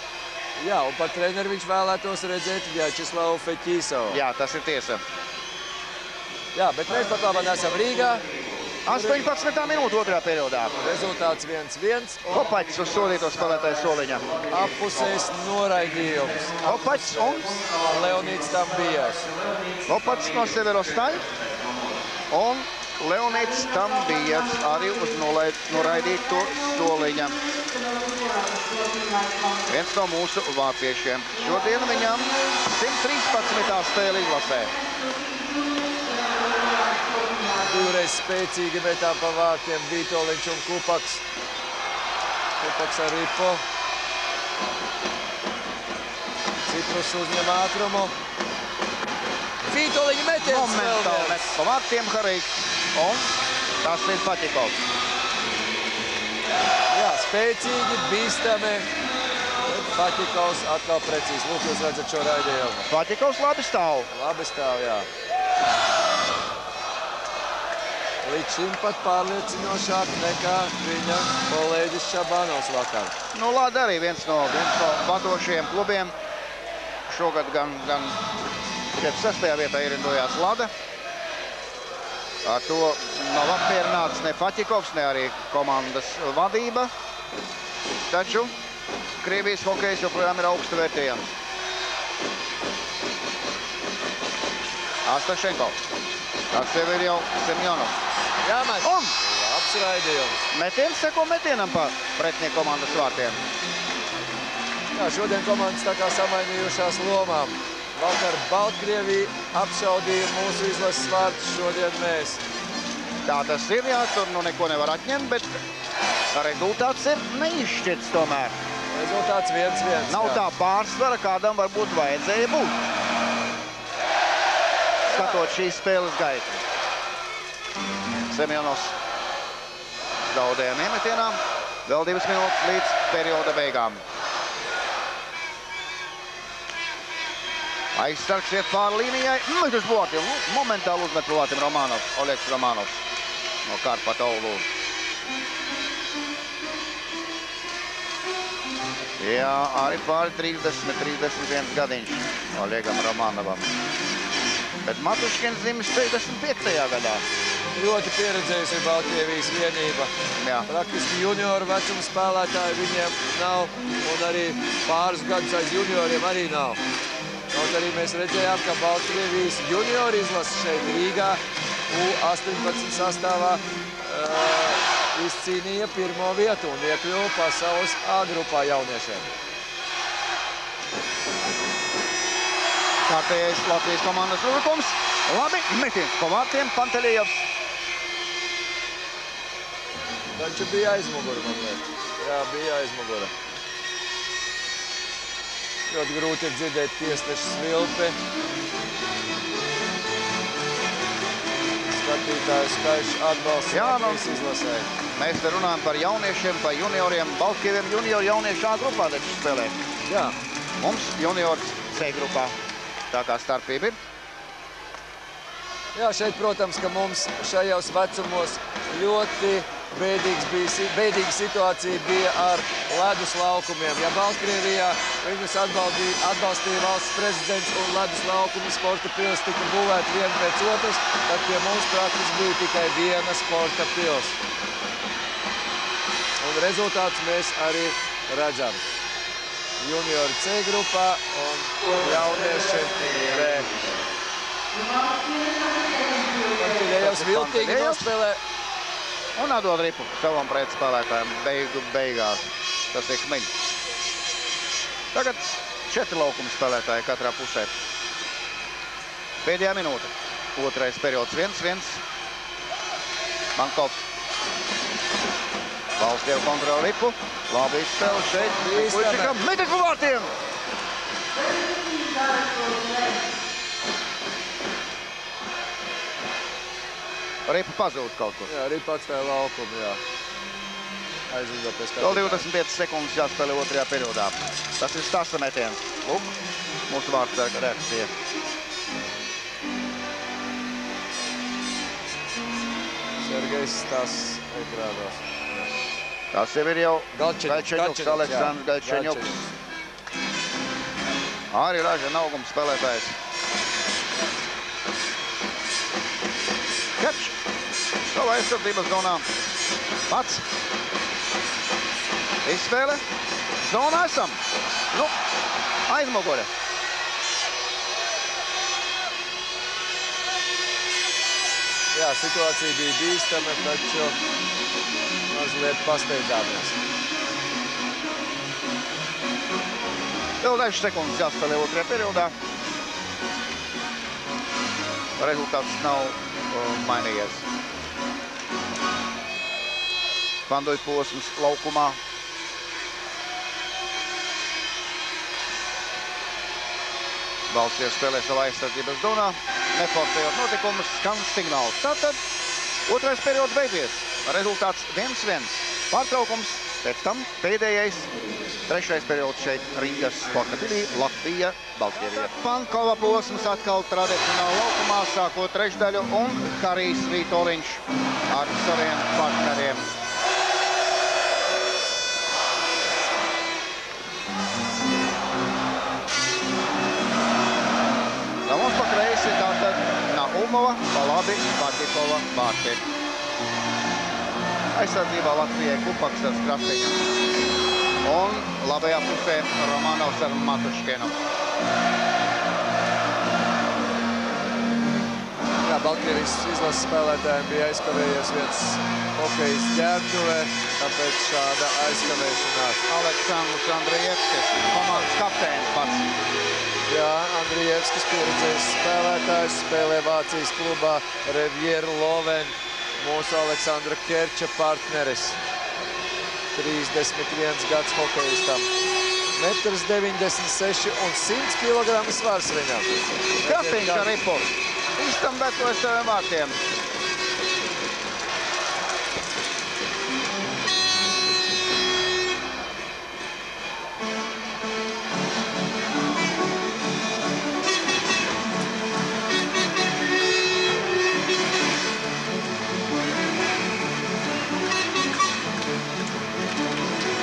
Jā, un par treneri viņš vēlētos redzēt Vjačeslavu Feķīsovu. Jā, tas ir tiesa. Jā, bet mēs pat labāk esam Rīgā. 18. minūte otrajā periodā. Rezultāts 1-1. Kopaķis uz sodīto spēlētāju soliņa. Appusējs noraidījums. Kopaķis un Leonīds Tambijevs. Kopaķis no Severostāļa. Un Leonīds Tambijevs arī uz noraidīto soliņa. Viens no mūsu vāciešiem. Šodien viņam 113. spēle izlasē. Divreiz spēcīgi metām pa vārtiem Vitoļiņš un Kupaks. Kupaks ar Ripo. Ciprus uzņem ātrumu. Vitoļiņa metiens vēl Momentāli met viens. pa vārtiem Harīgs. Un tas ir Paķikovs. Jā, spēcīgi, bīstami. Bet Faķikovs atkal precīzi. Lūk, jūs redzat šo raidījumu. Faķikovs labi stāv. Labi stāv, jā. Līdz šim pat pārliecinošāk nekā viņa kolēģis Šabanovs vakar. Nu, Lada arī viens no vadošajiem klubiem. Šogad gan 6. vietā ierindojās Lada. Ar to nav apmierināts ne Faķikovs, ne arī komandas vadība. Taču Krievijas hokejs joprojām ir augstu vērtējams. Astašenko. Tas sev ir jau Semjonovs. Jāmet. Un Labs raidījums. metiens seko metienam pa pretinieku komandas vārtiem. Jā, šodien komandas tā kā samainījušās lomām. Vakar Baltkrievija apšaudīja mūsu izlases vārtus, šodien mēs. Tā tas ir, jā, tur nu neko nevar atņemt, bet rezultāts ir neizšķirts tomēr. Rezultāts 1-1. Nav tā pārsvara, kādam varbūt vajadzēja būt. Skatot šīs spēles gaitu. Semjonovs zaudējuma iemetienā. Vēl 2 minūtes līdz perioda beigām. Aizsargs iet pāri līnijai. Uz vārtiem. Momentāli uzmet pa vārtiem Oļegs Romanovs no Karpatovu. Jā, arī pāri 30-31 gadiņš Oļegam Romanovam. Bet Matuškins dzimis 45. gadā. Ļoti pieredzējusi Baltkrievijas vienība. Jā. Praktiski junioru vecuma spēlētāji viņiem nav, un arī pāris gadus aiz junioriem arī nav. Kaut arī mēs redzējām, ka Baltkrievijas junioru izlase šeit Rīgā U18 sastāvā izcīnīja 1. vietu un iekļuva pasaules A grupā jauniešiem. Kārtējais Latvijas komandas uzbrukums. Labi, metiens pa vārtiem Pantelejevs. Taču bija aizmugura, man liekas. Jā, bija aizmugura. Ļoti grūti ir dzirdēt tiesneša svilpi. Skatītāju skaļš atbalsts Latvijas izlasē. Mēs te runājam par jauniešiem, par junioriem. Baltkrieviem junioru jauniešu A grupā taču spēlē. Jā. Mums juniors C grupā. Tā kā starpība ir. Jā, šeit, protams, ka mums šajos vecumos ļoti bēdīga situācija bija ar ledus laukumiem. Ja Baltkrievijā viņus atbalstīja valsts prezidents un ledus laukumu sporta pils tika būvēti viena pēc otras, tad pie mums praktiski bija tikai viena sporta pils. Un rezultāts mēs arī redzam. Juniori C grupā un jaunieši B. Pantelejevs viltīgi nospēlē. Un atdod ripu savam pretspēlētājiem beigās. Tas ir Kmiņš. Tagad 4 laukuma spēlētāji katrā pusē. Pēdējā minūte. Otrais periods 1-1. Mankovs. Valsts jau kontrola ripu. Labi izspēle šeit. Puičikam. Metis pa vārtiem! Ripa pazūd kaut kur. Jā, ripa atstāja laukumu, jā. Aizvida pēc kā. Vēl 25 sekundes jāspēlē otrajā periodā. Tas ir Stasa metiens. Lūk, mūsu vārdsarga reakcija. Sergejs Stas ekrānos. Tas jau ir jau Galčeņuks, Aleksandrs Galčeņuks. Arī raža augums spēlētājs. Kač. Savā aizsardzības zonā. Pats. Izspēle. Zonā esam. Nu, aizmugure. Jā, situācija bija bīstama, taču mazliet pasteidzāmies. Vēl 10 sekundes jāspēlē otrajā periodā. Rezultāts nav mainījies. Vandoja posms laukumā. Baltkrievs spēlē savā aizsardzības zonā. Neforcējot notikumus, skan signāls. Tātad otrais periods beidzies. Rezultāts 1-1. Pārtraukums Pēc tam pēdējais, trešais periods šeit Rīgas sporta pilī, Latvija, Baltkrievija. Pankova posms atkal tradicionāli laukumā, sākot trešdaļu, un Harijs Vitoļņš ar saviem partneriem. Tā mums pa kreisi tātad Naumova, pa labi Batikova vārti. Aizsardzībā Latvijai Kupaks ar Krastiņu. Un labajā pusē Romanovs ar Matuškinu. Jā, Baltkrievijas izlases spēlētājiem bija aizkavējies viens hokejs ģērbtuvē, tāpēc šāda aizkavēšanās. Aleksandrs Andrijevskis, komandas kapteinis pats. Jā, Andrijevskis pieredzējis spēlētājs, spēlē Vācijas klubā Revier Loven, mūsu Aleksandra Kerča partneris. 31 gads hokejistam. 1,96 m un 100 kg svars viņam. Krastiņš ar ripu. Viņš tam betoja saviem vārtiem.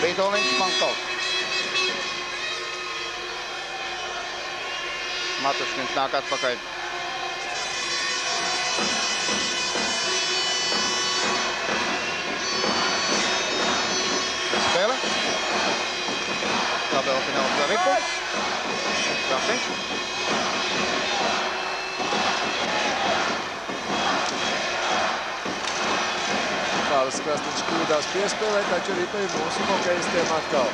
Vitoļņš, Pankovs. Matuškins nāk atpakaļ. Spēle. Kabelka neuzvar ripu. Krastiņš. Kārlis Krastiņš kļūdās piespēlē, taču ripa ir mūsu hokejistiem atkal.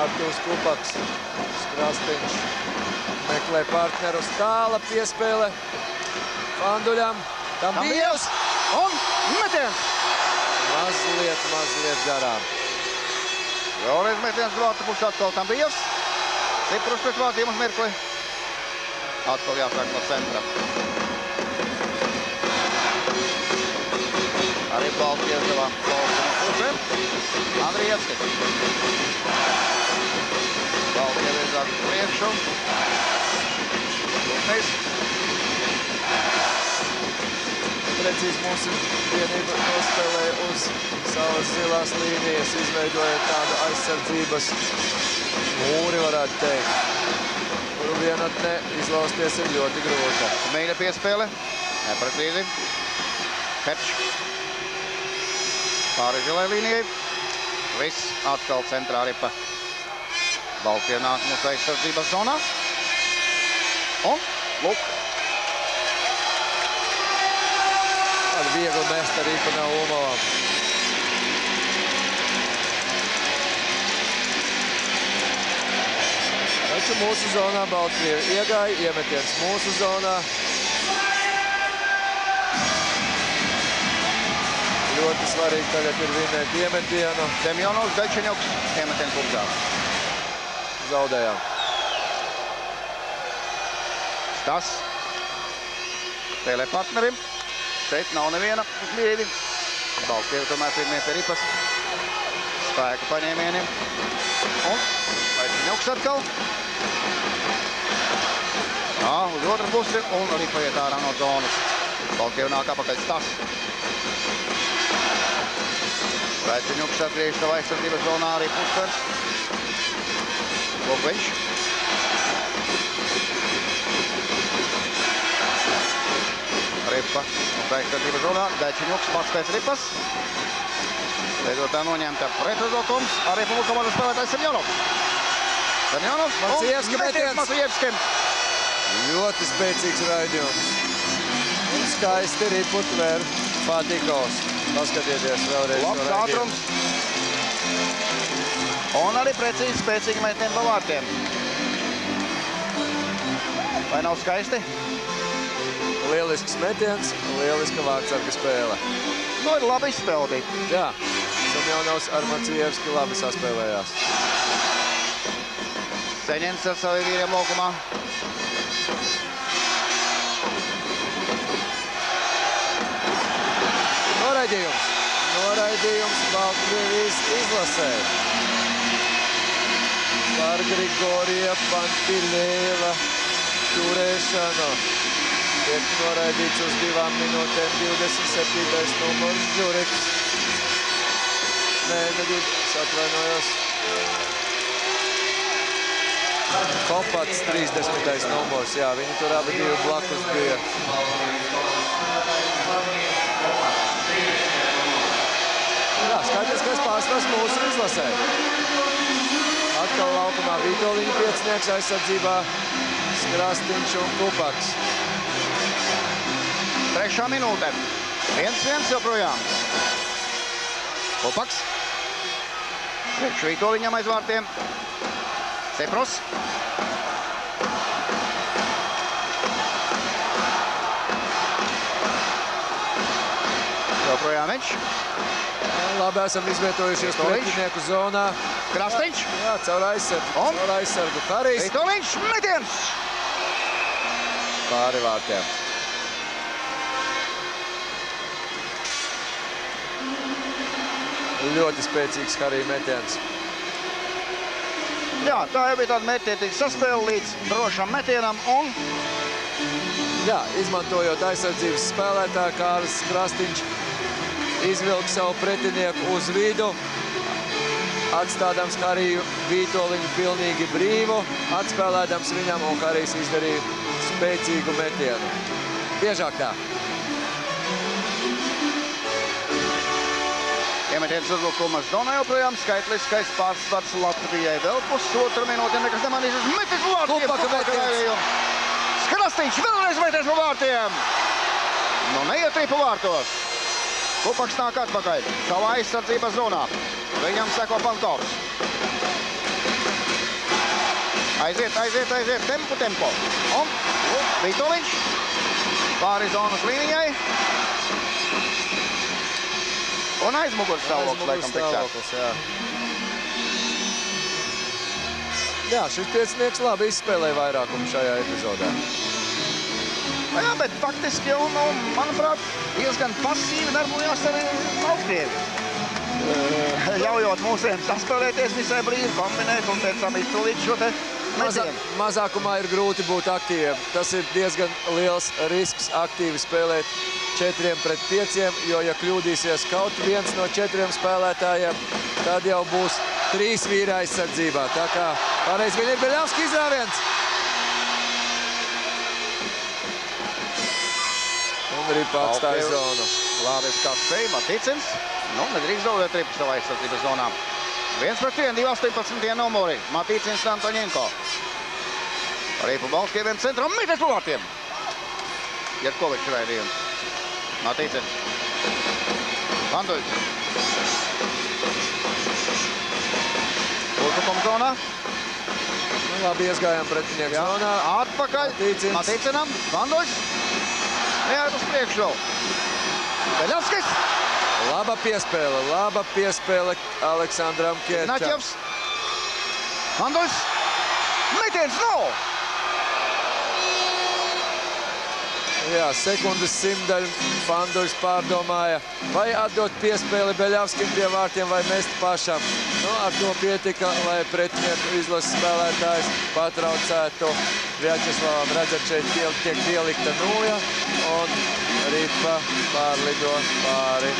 Artūrs Kupaks, Krastiņš meklē partnerus, tāla piespēle Fanduļam. Tam bijus! Un metiens! Mazliet garām. Vēlreiz metiens vārta pusē atkal tam bijus. Stiprus pret vārtiem uz mirkli. Atkal jāsāk no centra. Arī Baltkrievija savā laukuma pusē. Andrijevskis. Baltkrievija virzās uz priekšu. Lūknis. Precīzi mūsu vienība nospēlēja uz savas zilās līnijas, izveidojot tādu aizsardzības mūri, varētu teikt, kuru vienatne izlausties ir ļoti grūta. Mēģina piespēle. Neprecīzi. Kerč. Pāri zilai līnijai. Viss atkal centrā ripa. Baltkrievija nāk mūsu aizsardzības zonā. Un lūk. Ar viegli mest arī pa Naumovam. Taču mūsu zonā Baltkrievija iegāja, iemetiens mūsu zonā. Ļoti svarīgi tagad ir vinēt iemetienu. Semjonovs, Daļčeņuks, iemetiens burzā. Zaudējām. Stas. Spēlē partnerim. Šeit nav neviena uz brīdi. Baltkrievija tomēr pirmie pie ripas. Spēka paņēmieni. Un Daļčeņuks atkal. Jā, uz otru pusi un ripa iet ārā no zonas. Baltkrievija nāk apakaļ Stas. Daļčeņuks atgriež savā aizsardzības zonā arī pussvars. Lūkviņš. Ripa uz aizsardzības zonā. Daļčeņuks pats pēc ripas. Veidotā noņemta pretuzokums. Arī mūsu komandas spēlētājs Semjonovs. Semjonovs un metiens Macijevskim. Ļoti spēcīgs raidījums. Un skaisti ripu tver Fatikovs. Paskatieties vēlreiz. Labs ātrums. Un arī precīzi spēcīgi metieni pa vārtiem. Vai nav skaisti? Lielisks metiens, lieliska vārtsarga spēle. Nu, ir labi izspēlēt. Jā, Semjonovs ar Macijevski labi saspēlējās. Seņins ar saviem vīriem laukumā. Noraidījums. Noraidījums Baltkrievijas izlasē. Par Grigorija Pantilēva turēšanu. Tiek noraidīts uz 2 minūtēm 27. numurs Žuriks. Nē, atvainojos. Kopats 30. numurs, jā, viņi tur abi divi blakus bija. Jā, skaidriskais pārsvars mūsu izlasē. Atkal laukumā Vītoliņa piecinieks aizsardzībā Krastiņš un Kupaks. 3. minūte. 1-1 joprojām. Kupaks. Priekš Vītoliņam aiz vārtiem. Cepros. Joprojām viņš. Labi, esam izvietojušies pretinieku zonā. Krastiņš. Jā, caur aizsargu Harijs. Vītoliņš, metiens! Pāri vārtiem. Ļoti spēcīgs Harija metiens. Jā, tā jau bija tāda mērķiecīga saspēle līdz drošam metienam un... Jā, izmantojot aizsardzības spēlētāju, Kārlis Krastiņš izvilka savu pretinieku uz vidu, atstādams Hariju Vītoliņu pilnīgi brīvu, atspēlēdams viņam, un Harijs izdarīja spēcīgu metienu. Biežāk tā. Iemetiens uzbrukuma zonā joprojām skaitliskais pārsvars Latvijai. Vēl pusotra minūte, nekas nemanīsies. Metis pa vārtiem! Kupaka metiens! Krastiņš vēlreiz metis pa vārtiem! Nu, neiet pa vārtos. Kupaks nāk atpakaļ savā aizsardzības zonā. Viņam seko Pankovs. Aiziet. Tempo. Un Vītoliņš pāri zonas līnijai. Un aizmugurs stāvoklis, laikam, fiksēts. Jā, šis piecinieks labi izspēlēja vairākumu šajā epizodē. Jā, bet faktiski jau, manuprāt, diezgan pasīvi darbojās arī Baltkrievi. Ļaujot mūsiem saspēlēties visai brīvi, kombinēt un pēc tam izpildīt šo te metienu. Mazākumā ir grūti būt aktīviem. Tas ir diezgan liels risks aktīvi spēlēt 4 pret 5, jo, ja kļūdīsies kaut viens no 4 spēlētājiem, tad jau būs 3 vīri aizsardzībā. Tā kā pareiz vien ir Beļavski izrāviens. Un ripa atstāja zonu. Labi, kā spēja Maticins. Nu, nedrīkst zaudēt ripu savā aizsardzības zonā. 1 pret 1, 2-18 numuri. Maticins Antoņenko. Ripu Baltkieviem centram, metis pa vārtiem. Jerkovičs raidījums. Maticins. Vanduļs. Uzbrukuma zonā. Labi iesgājām pretinieku zonā. Atpakaļ. Maticinam. Vanduļs. Neaiet uz priekšu vēl. Beļavskis. Laba piespēle Aleksandram Kierčam. Naķevs. Vanduļs. Metiens nav. Jā, sekundes simtdaļu Vanduļs pārdomāja, vai atdot piespēli Beļavskim pie vārtiem, vai mest pašam. Nu, ar to pietika, lai pretinieku izlases spēlētājs patraucētu Vjačeslavam. Redzat, šeit tiek pielikta nūja, un ripa pārlido pāri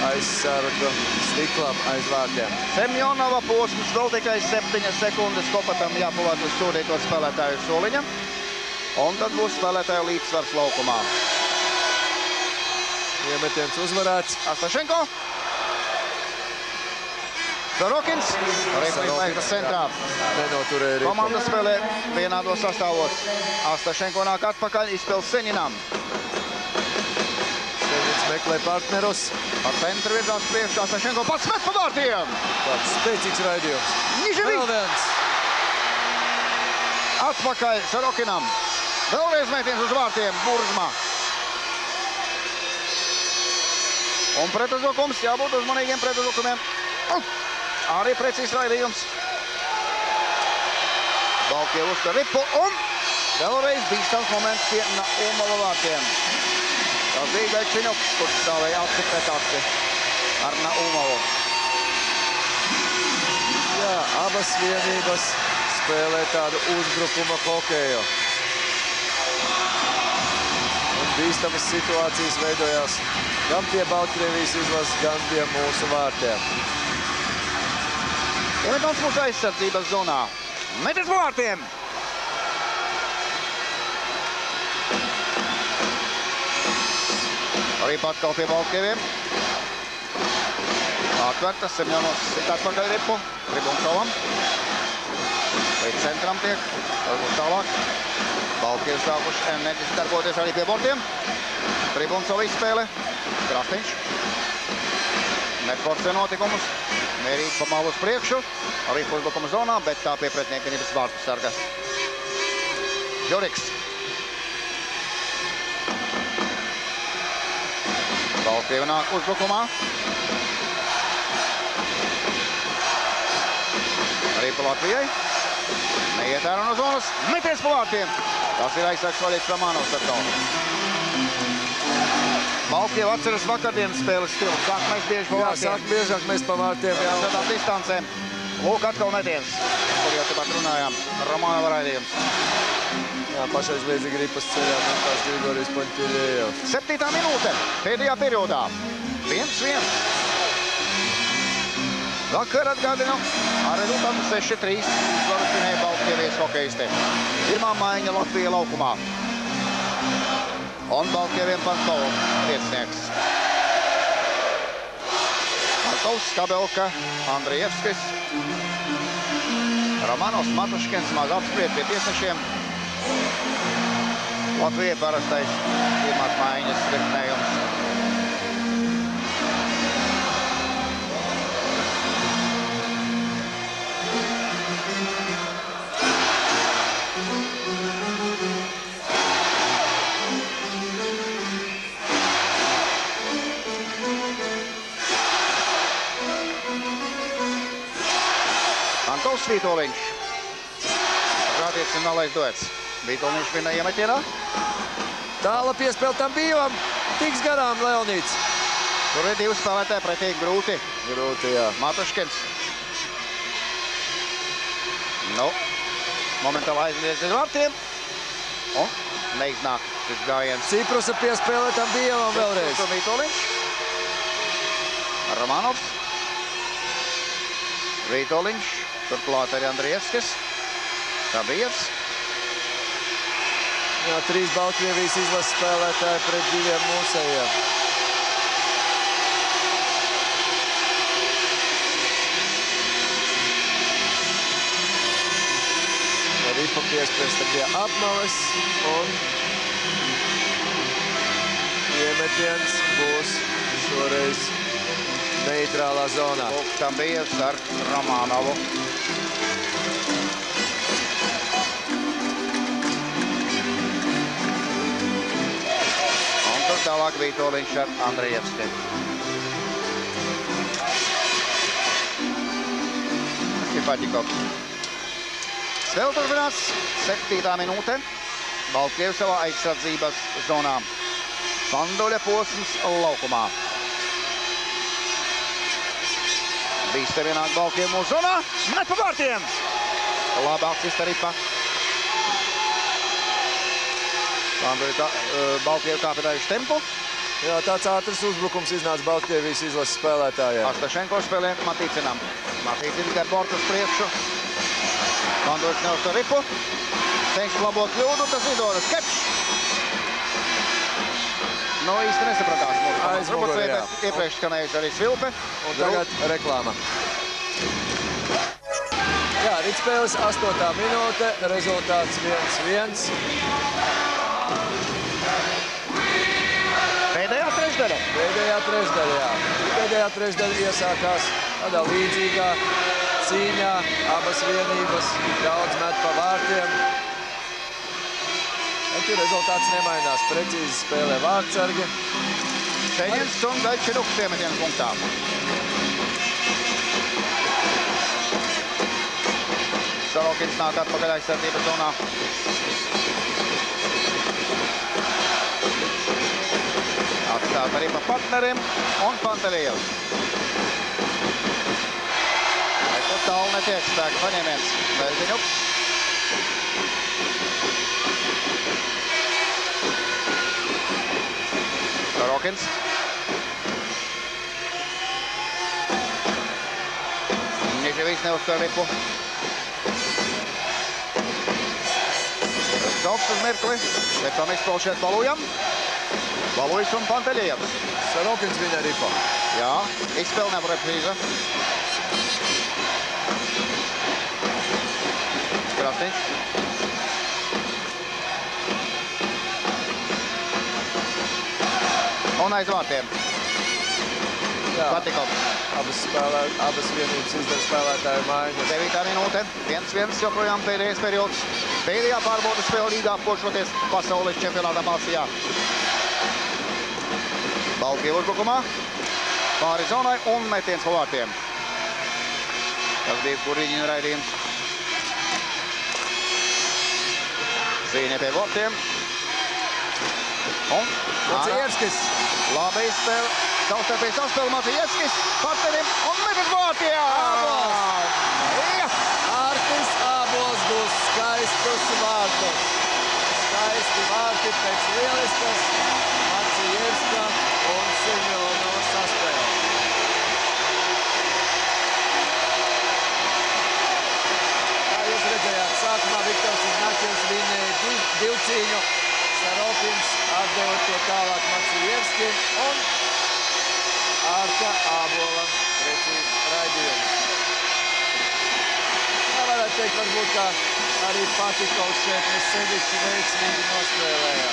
aizsargu stiklam aiz vārtiem. Semjonova posms vēl tikai 7 sekundes. Kopatam jāpavāc uz sūdīto spēlētāju soliņa. Un tad būs spēlētāju līdzsvars laukumā. Iemetiens uzvarēts. Astašenko. Sorokins. Replīmais centrā. Nenoturēja ripu. Komanda spēlē vienādos sastāvos. Astašenko nāk atpakaļ, izpild Seņinam. Seņins meklē partnerus. Ar centru virzās priekš. Astašenko pats met pa vārtiem. Tāds spēcīgs raidījums. Vēl viens. Atpakaļ Sorokinam. Vēlreiz metiens uz vārtiem, Burzma. Un pretuzbrukums, jābūt uzmanīgiem pretuzbrukumiem. Arī precīzs raidījums. Baltkrievi uztver ripu un vēlreiz bīstams moments pie Naumova vārtiem. Tas bija Gaļčiņuks, kurš stāvēja aci pret aci ar Naumovu. Jā, abas vienības spēlē tādu uzbrukuma hokeju. Un bīstamas situācijas veidojās gan pie Baltkrievijas izlases, gan pie mūsu vārtiem. Iemetons mūsu aizsardzības zonā. Metis vārtiem! Arī patkal pie Baltkieviem. Atvertas, Semjonovs sit atpakaļ ripu, Tribuncovam. Līdz centram tiek, varbūt tālāk. Baltkievi sākuši enerģiski darboties arī pie bortiem. Tribuncova izspēle, Krastiņš. Neforcē notikumus, mierīgi pamalu uz priekšu, arī uzbrukuma zonā, bet tā pie pretinieka Nibas vārtu sarga. Juriks. Baltkievi nāk uzbrukumā. Arī pa Latvijai. Neiet ārā no zonas, meties pa vārtiem. Tas ir aizsargs Vaļets Romanovs ar to. Baltkievi atceras vakardienas spēles stilu. Sāk mēs bieži pa vārtiem. Jā, sāk biežāk mēs pa vārtiem. Jā. Tādām distancēm. Lūk, atkal metiens, kur jau tepat runājām. Romanova raidījums. Jā, pašais līdzīgi ripas ceļā nokās Grigorijs Poņķiļējevs. 7. minūte, pēdējā periodā. 1-1. Vakar atgādinu, ar rezultātu 6-3 uzvaru svinēja Baltkievijas hokejisti. Pirmā maiņa Latvija laukumā. Un Baltkieviem Pantovs, piecinieks. Pantovs, Skabelka, Andrijevskis. Romanovs, Matuškins, maz apspried pie tiesnešiem. Latvijai parastais pirmās maiņas virknējums. Antovs, Vītoliņš. Tradicionālais duets. Vītoliņš viena iemetienā. Tāla piespēl tam Bīvam. Tiks garām Leonīts. Tur ir divi spēlētāji pretīgi grūti. Grūti, jā. Matuškins. Nu, momentāli aizmies uz vārtiem. Un neiznāk šis gājiens. Ciprusa piespēlē tam Bīvam vēlreiz. Ciprusa Vītoliņš. Romanovs. Vītoliņš. Turklāt arī Andrijevskis. Tabijevs. Jā, 3 Baltkrievijas izlases spēlētāji pret 2 mūsējiem. Ripa piespriesta pie apmales un iemetiens būs šoreiz neitrālā zonā. Lūk, Tabijevs ar Romanovu. Un tur tālāk Vītoliņš ar Andrijevski. Paģikov. Vēl turpinās 7. minūte. Baltkievs savā aizsardzības zonā. Sanduļa posms laukumā. Bīstami nāk Baltkievi mūsu zonā. Met pa vārtiem! Labāk sista ripa. Baltkievi kāpinājuši tempu. Jā, tāds ātrs uzbrukums iznāca Baltkrievijas izlases spēlētājiem. Astašenko spēlē Matīcinam. Matīcins gar bortu uz priekšu. Vandoļs neuz to ripu. Cenšas labot kļūdu, tas izdodas. Kepš! Nu, īsti nesapratās mūsu komandas Aizmugurē, jā. Iepriekš skanējuši arī Svilpe. Un tagad reklāma. Jā, ritspēles 8. minūte, rezultāts 1-1. Pēdējā trešdaļa. Pēdējā trešdaļa, jā. Pēdējā trešdaļa iesākās tādā līdzīgā cīņā. Abas vienības daudz met pa vārtiem. Taču rezultāts nemainās. Precīzi spēlē vārtsargi. Šeņins un Gaļčiņuks iemetienu punktā. Sarokins nāk atpakaļ aizsardzības zonā. Tātad arī pa partneriem un Pantelējevs. Nekur tālu netiek spēka paņēmiens. Velziņuks. Rokins. Niževiks neuzspēl ripu. Zovs uz mirkli. Pēc tam izspēl šeit Balujam. Balujs un Pantelējevs. Sarokins viņa ripa. Jā, izspēl neprecīza. Krasniņš. Un aiz vārtiem. Patikovs. Abas vienības izdara spēlētāju maiņas. 9. minūte. 1-1 joprojām pēdējais periods. Pēdējā pārbaudas spēle līgā apkošoties pasaules čempionātā Vācijā. Baltkrievu uzbrukumā. Pāri zonai un metiens pa vārtiem. Tas bija Kuriņina raidījums. Cīņa pie vārtiem. Un Maciejevskis. Labi izspēle. Savstarpēji saspēle Maciejevskis. Partnerim un metis vārtiem. Artis Ābols būs skaistus vārtus. Skaisti vārti pēc lieliskas Maciejevska un Semjonova saspēle. Kā jūs redzējāt, sākumā Viktors Ignaķevs vinēja divu cīņu. Sarokins atdeva to tālāk Maciejevskim un Arta Ābola precīzs raidījums. Varētu teikt, varbūt, ka arī Patikovs šeit nesevišķi veiksmīgi nospēlēja.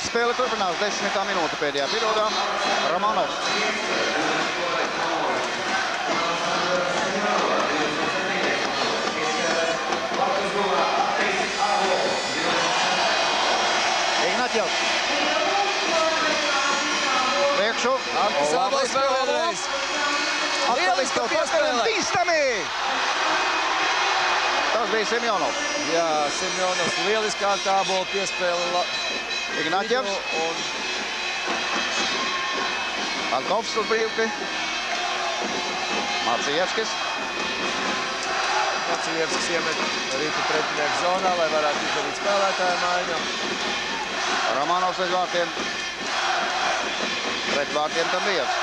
Spēle turpinās 10. minūte pēdējā periodā. Romanovs. Ignaķevs. Priekšu. Artis Ābols vēl vienreiz. Lieliska piespēle. Bīstami! Tas bija Semjonovs. Jā, Semjonovs lieliski Arta Ābola piespēle. Ignaķevs. Alkovs uz brīvki. Maciejevskis. Maciejevskis iemet ripu pretinieku zonā, lai varētu izdarīt spēlētāju maiņu. Romanovs aiz vārtiem. Pret vārtiem Tambijevs.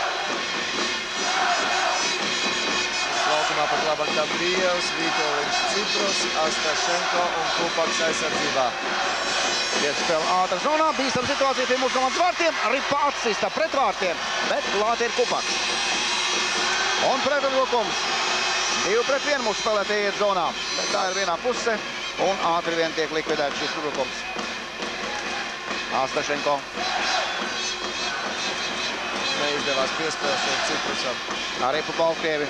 Laukumā pat labāk Tambijevs, Vitoļiņš Ciprus, Astašenko un Kupaks aizsardzībā. Iespēle ātra zonā, bīstam situācija pie mūsu komandas vārtiem. Ripa atsista pret vārtiem, bet klāt ir Kupaks. Un pretuzbrukums. 2-1 mūsu spēlētāji iet zonā. Bet tā ir vienā puse un ātri vien tiek likvidēts šis uzbrukums. Astašenko. Neizdevās piespēlēt Ciprusam. Arī pa Baltkrievi.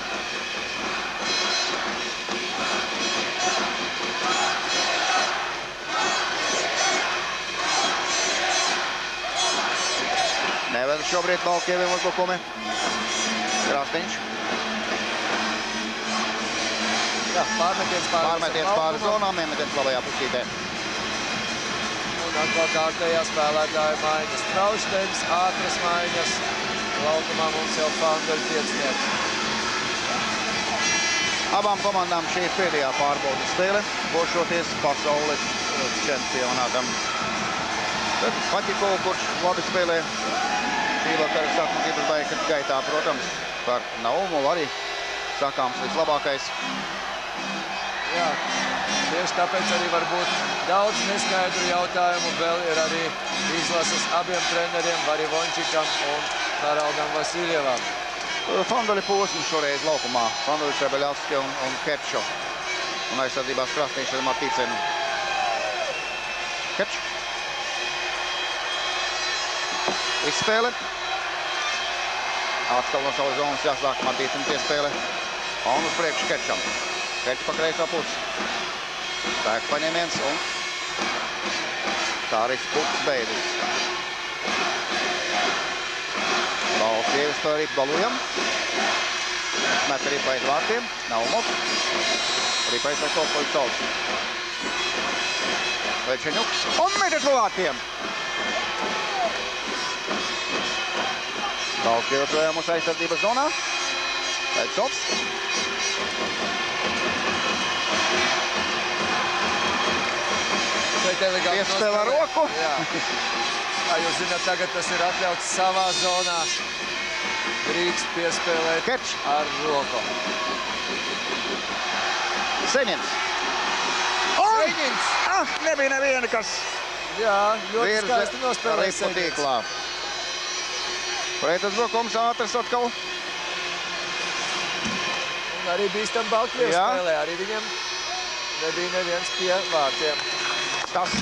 Neved šobrīd Baltkieviem uzbrukumi. Krasniņš. Jā, pārmetiens pāri zonām, iemetiens labajā pusītē. Un atkal kārtējā spēlētāja maiņas. Traušteims, ātras maiņas. Laukumā mums jau Founderi piecinieks. Abām komandām šī ir pēdējā pārbaudas spēle, bošoties pasaules čempionātam. Tad Patikov, kurš labi spēlē šī vakara sākuma gaitā, protams, par Naumu arī sakāms vislabākais. Jā, tieši tāpēc arī varbūt daudz neskaidru jautājumu vēl ir arī izlases abiem treneriem Varivončikam un Haraldam Vasiljevam. Fandoli posms šoreiz laukumā. Fandolis Rebeļavski un Kerčo. Un aizsardzībās Krasniņš ar Martīcenu. Kerč. Izspēle. Atkal no savas zonas jāsāk Martīcenu piespēle. Un uz priekšu Kerčam. Kerč pa kreiso pusi. Spēku paņēmiens un tā arī spuks beidzas. Balts Krievis spēlē Ripu Balujam. Met Ripa aiz vārtiem. Naumovs. Ripa aiz ar Kopoļcovs. Večeņuks. Un metiens no vārtiem. Baltkrievi joprojām mūsu aizsardzības zonā. Večovs. Piespēlē ar roku. Jā. Kā jūs zināt, tagad tas ir atļauts savā zonā. Drīkst piespēlēt Kerč. ar roku. Seņins. Seņins! Nebija neviena, kas Jā, ļoti skaisti virza nospēlēja Ripu Seņins. tīklā. Pretuzbrukums ātrs atkal. Un arī bīstam Baltkrievu Jā. spēlē. Arī viņam nebija neviens pie vārtiem. Tas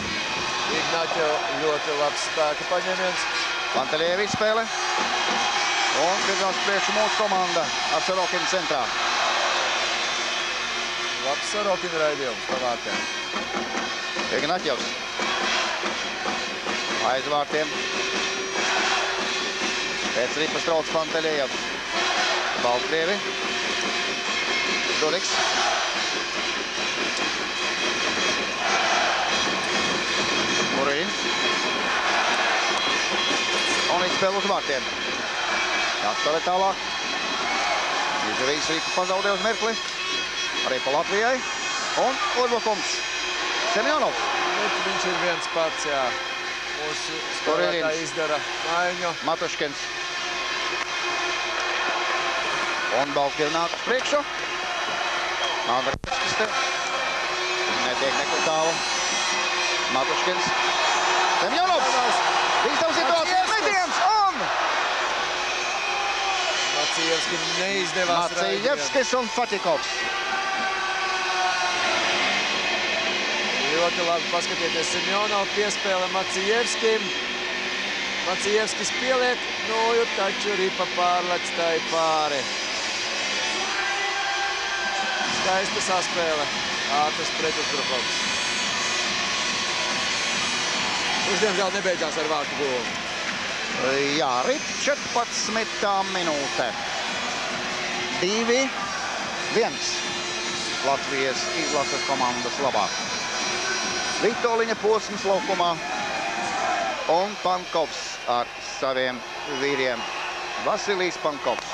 Ignaķo ļoti labs spēka paņēmiens. Pantelievičs spēle. Un virzās priekšu mūsu komanda ar Sorokinu centrā. Labs Sorokina raidījums pa vārtiem. Ignaķevs. Aiz vārtiem. Pēc Ripas trauc Pantelievs. Baltkrievi. Žuliks. Murīns. Un izspēle uz vārtiem. Jāspēlē tālāk. Izdarījis Ripa pazaudē uz mirkli. Arī pa Latvijai. Un uzbrukums. Semjonovs. Bet viņš ir viens pats, jā. Mūsu spēlētāji izdara maiņu. Matuškins. Un Baltkrievi nāk uz priekšu. Andrēskis te. Netiek nekur tālu. Matuškins. Semjonovs. Bīstam situācija. Metiens un Maciejevskim neizdevās raidījums. Maciejevskis un Fatikovs. Ļoti labi paskatieties Semjonovu piespēle Maciejevskim. Maciejevskis pieliek nūju, taču Ripa pārlec tai pāri. Skaista saspēle. Ātrs pretuzbrukums. Kurš diemžēl nebeidzās ar vārtu gūmu. Jā, Rip 14. minūte. 2-1 Latvijas izlases komandas labā. Vitoliņa posms laukumā un Pankovs ar saviem vīriem. Vasilijs Pankovs.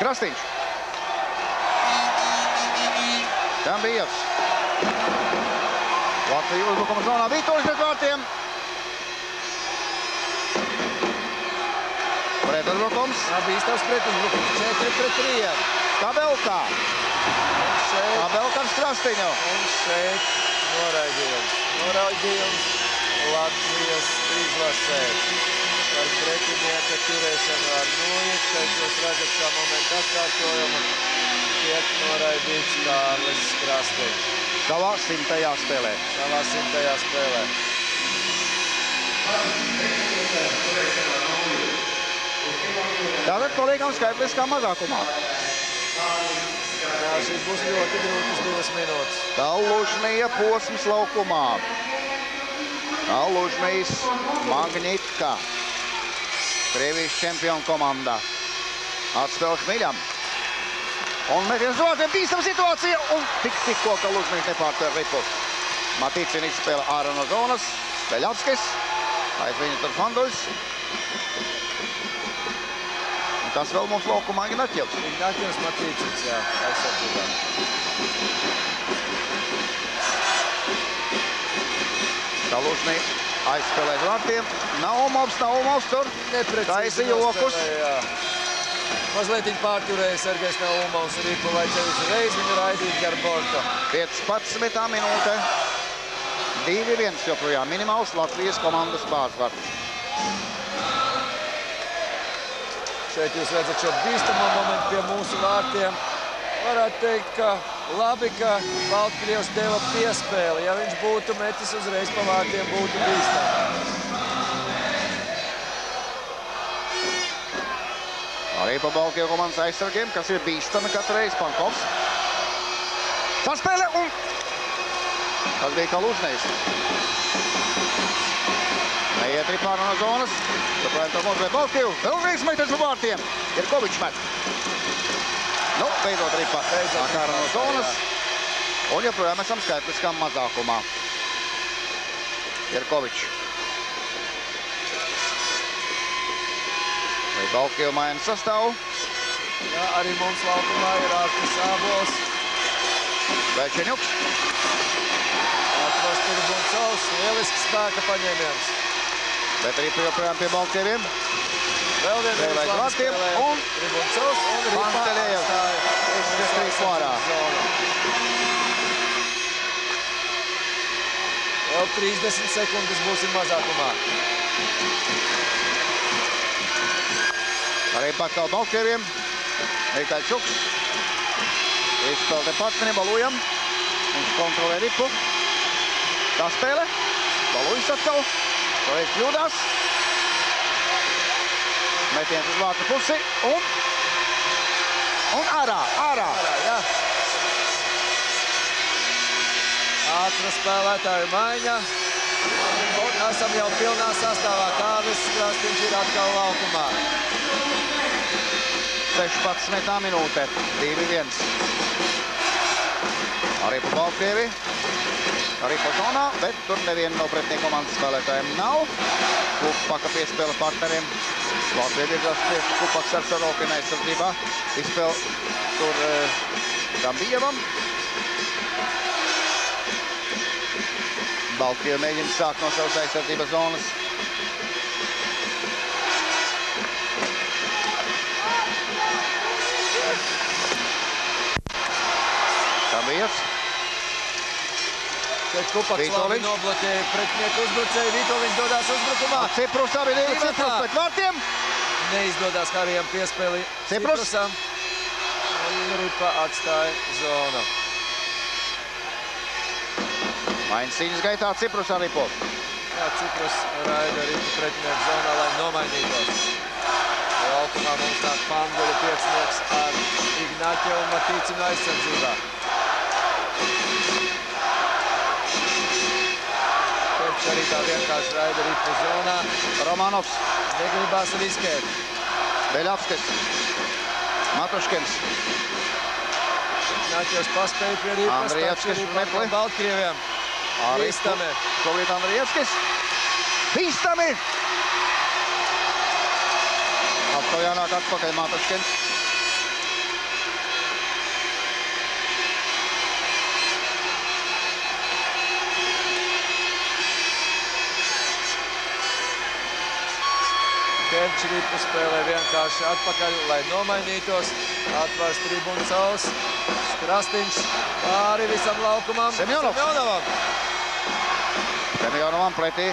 Krastīņš. Tambijevs. Latvija uzbrukuma zonā. Vitoļs pret vārtiem. Pretuzbrukums. Bīstams pretuzbrukums. 4-3. Kabelkā. Kabelkā ar Krastīņu. Un šeit noraidījums. Noraidījums Latvijas izlasē. Par pretinieka turēšanu ar nūju. Šeit jūs redzat kā momentu atkārtojumu. Tiek noraidīts Kārlis Krastīņš. Savā 100. spēlē. Savā 100. spēlē. Tātad paliekam skaitliskā mazākumā. Jā, šis būs ļoti grūtas 2 minūtes. Talužnija posms laukumā. Talužnijas Magnitka. Krievijas čempionu komanda. Atspēl Šmiļam. Un metiens vārtiem bīstam situācija. Un tikko, ka Lužnijas nepārtver Ripu. Matīcin izspēle ārā no zonas. Beļavskis. Aiz viņu tur Fanduļs. Un tas vēl mums laukumā Ignaķevs. Ignaķevs Matīcins, jā, aizsardzībā. Talužnija aizspēlē vārtiem. Naumovs tur. Taisa jokus. Mazliet viņi pārturēja Sergejs Naumovs Ripu, vajadzēja uzreiz viņu raidīt gar bortu. 15. minūte. 2-1 joprojām minimāls Latvijas komandas pārsvars. Šeit jūs redzat šo bīstamo momentu pie mūsu vārtiem. Varētu teikt, ka labi, ka Baltkrievs deva piespēli. Ja viņš būtu metis uzreiz pa vārtiem, būtu bīstami. Arī pa Baltkrievu komandas aizsargiem, kas ir bīstami katru reizi. Pankovs. Saspēle un... Tas bija Kalužnejs. Neiet ripā no zonas. Joprojām to motivē Baltkrievu. Vēlreiz meties pa vārtiem. Jerkovičs met. Nu, beidzot ripā. Nāk ārā no zonas. Un joprojām esam skaitliskām mazākumā. Jerkovičs. Vai Baltkrievu maina sastāvu? Jā, arī mums laukumā ir Artis Ābols. Večeņuks. Atrast Tribuncovs, lielisks spēka paņēmiens. Bet arī joprojām pie Baltkrieviem. Vēl vienreiz labi spēlē Tribuncovs un Ripā atstāja. Vēl 30 sekundes būsim mazākumā. Arī patkal Baltkrieviem. Mikaļčuks. Izspēl te partneri Balujam. Viņš kontrolē ripu. Tā spēle. Balujs atkal. Šoreiz kļūdās. Metiens uz vārtu pusi. Un ārā. Jā. Ātra spēlētāju maiņa. Un esam jau pilnā sastāvā. Kārlis Krastiņš ir atkal laukumā. 16. minūte. 2-1. Arī pa Baltkrievi. Arī pa zonā, bet tur neviena no pretnieku komandas spēlētājiem nav. Kupaka piespēle partneriem. Baltkrievi virzās priekš Kupaks ar Sorokina aizsardzībā. Izspēle tur Gambijevam. Baltkrievi mēģina sākt no savas aizsardzības zonas. Gambijevs. Šeit Kupaks labi nobloķēja pretinieku uzbrucēju. Vitoļiņš dodās uzbrukumā. Ciprus abi divi. Ciprus pret vārtiem. Neizdodas Harijam piespēli Ciprusam. Un Ripa atstāja zonu. Maiņas cīņas gaitā Ciprus ar Ripu. Jā, Ciprus raida Ripu pretinieku zonā, lai nomainītos. Laukumā mums nāk Panguļa piecinieks ar Ignaķevu un Matīcinu aizsardzībā. Kerčs arī tā vienkārši raida Ripu zonā. Romanovs. Negribās riskēt. Beļavskis. Matuškins. Ignaķevs paspēja pie Ripas. Andrievskis metli. Baltkrieviem. Bīstami. Šobrīd Andrievskis. Bīstami! Atkal jānāk atpakaļ Matuškins. Kerčs Ripu spēlē vienkārši atpakaļ, lai nomainītos. Atvars Tribuncovs. Krastiņš pāri visam laukumam. Semjonovam. Semjonovam pretī.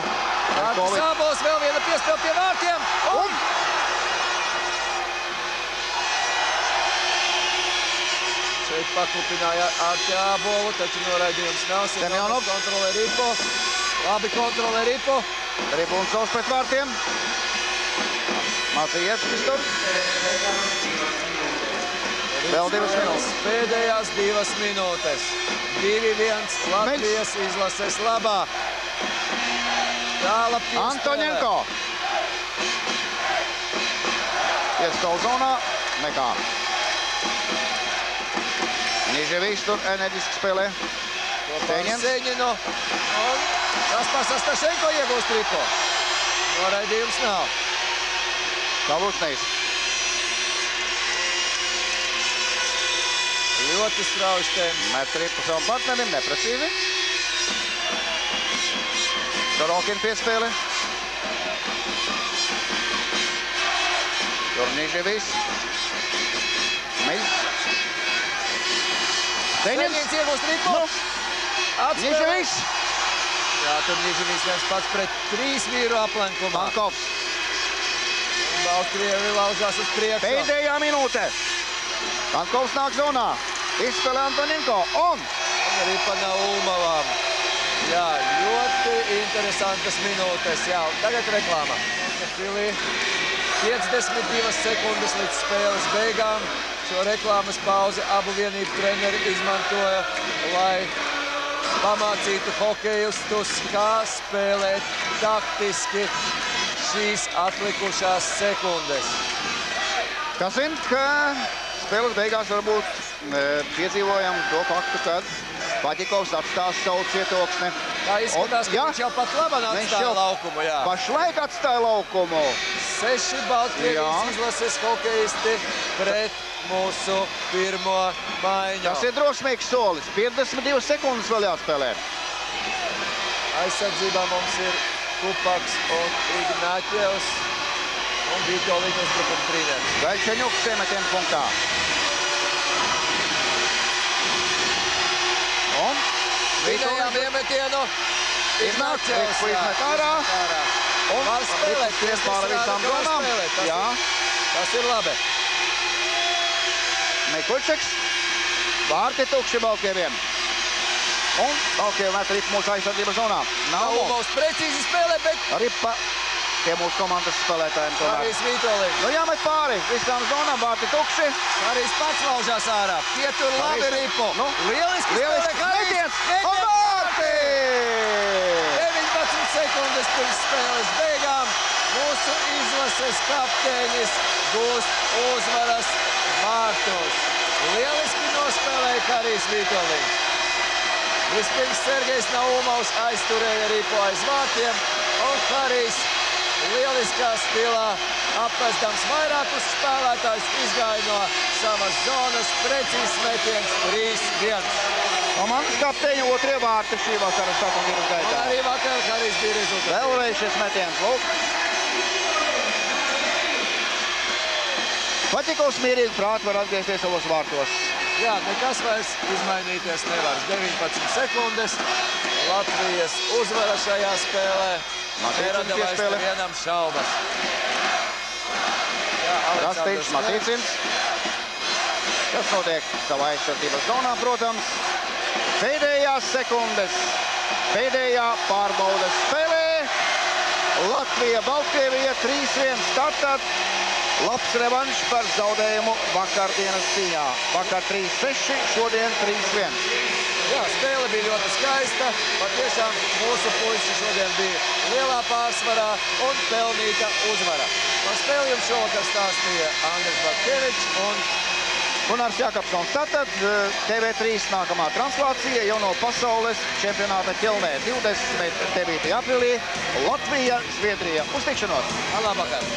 Artis Ābols vēl viena piespēle pie vārtiem. Un! Šeit paklupināja Arti Ābolu, taču noraidījums nav. Semjonovs kontrolē Ripu. Labi kontrolē Ripu. Tribuncovs pret vārtiem. Macievskis tur. Vēl 2 minūtes. Pēdējās 2 minūtes. 2-1 Latvijas izlases labā. Tāla piespēle. Antoņenko. Piespēle zonā. Nekā. Niževičs tur enerģiski spēlē. Seņinu. Un Kaspars Astašenko iegūst Ripu. Noraidījums nav. Kalučnejs. Ļoti strauji temps. Met Ripu savam partnerim, neprecīzi. Sorokin piespēle. Tur Niževičs. Miļs. Seņins iegūst Ripu. Atspēlē. Niževičs. Jā, tur Niževičs viens pats pret 3 vīru aplenkumā. Mankovs. Baltkrievi lauzās uz priekšu. Pēdējā minūte. Mankovs nāk zonā. Izspēlē Antoņenko. Un Ripa nav Ulmavām. Jā, ļoti interesantas minūtes. Jā, tagad reklāma. 52 sekundes līdz spēles beigām. Šo reklāmas pauzi abu vienību treneri izmantoja, lai pamācītu hokejistus, kā spēlēt taktiski šīs atlikušās sekundes. Kas zina, ka spēles beigās varbūt piedzīvojam to faktu, kad Paķikovs atstās savu cietoksni. Tā izskatās, ka viņš jau pat labāk atstāja laukumu, jā. Pašlaik atstāja laukumu. 6 Baltkrievijas izlases hokejisti pret mūsu pirmo maiņu. Tas ir drosmīgs solis. 52 sekundes vēl jāspēlē. Aizsardzībā mums ir Kupaks un Ignaķevs un Vitoļiņš uzbrukuma trīneris. Gaļčeņuks iemetienu punktā. Un Vidējām iemetienu Ignaķevs. Izmet ārā. Un var spēlēt. Pār visām zonām. Jā. Tas ir labi. Mikuļčeks. Vārti tukši Baltkieviem. Un Baltkievi met ripu mūsu aizsardzības zonā. Naumovs precīzi spēlē, bet ripa pie mūsu komandas spēlētājiem tomēr. Harijs Vitoļiņš. Nu jāmet pāri visām zonām, vārti tukši. Harijs pats laužās ārā. Pietur labi ripu. Nu, lieliski spēlē Harijs. Un vārti! 19 sekundes pirms spēles beigām mūsu izlases kapteinis gūst uzvaras vārtus. Lieliski nospēlēja Harijs Vitoļiņš. Vispirms Sergejs Naumovs aizturēja ripu aiz vārtiem, un Harijs lieliskā stilā apvestams vairākus spēlētājus izgāja no savas zonas, precīzs metiens 3-1. Komandas kapteiņa otrie vārti šī vakara sākuma gaitā. Un arī vakar Harijs bija rezultāts. Vēlreiz šis metiens, lūk. Paķikovs mierīgi prāti var atgriezties savos vārtos. Jā, nekas vairs izmainīties nevar. 19 sekundes. Latvijas uzvara šajā spēlē. Nerada vairs nevienam šaubas. Jā, Rastīņš, Matīcins. Kas notiek savā aizsardzības zonā, protams. Pēdējās sekundes. Pēdējā pārbaudes spēlē. Latvija, Baltkrievija 3-1 startat. Labs revanš par zaudējumu vakardienas cīņā. Vakar 3-6, šodien 3-1. Jā, spēle bija ļoti skaista. Patiešām mūsu puiši šodien bija lielā pārsvarā un pelnīta uzvara. Par spēli jums šovakar stāstīja Andris Bartkevičs un Gunārs Jakobsons. Tātad TV3 nākamā translācija jau no pasaules čempionāta Ķelnē 29. aprīlī. Latvija, Zviedrija. Uz tikšanos! labvakar!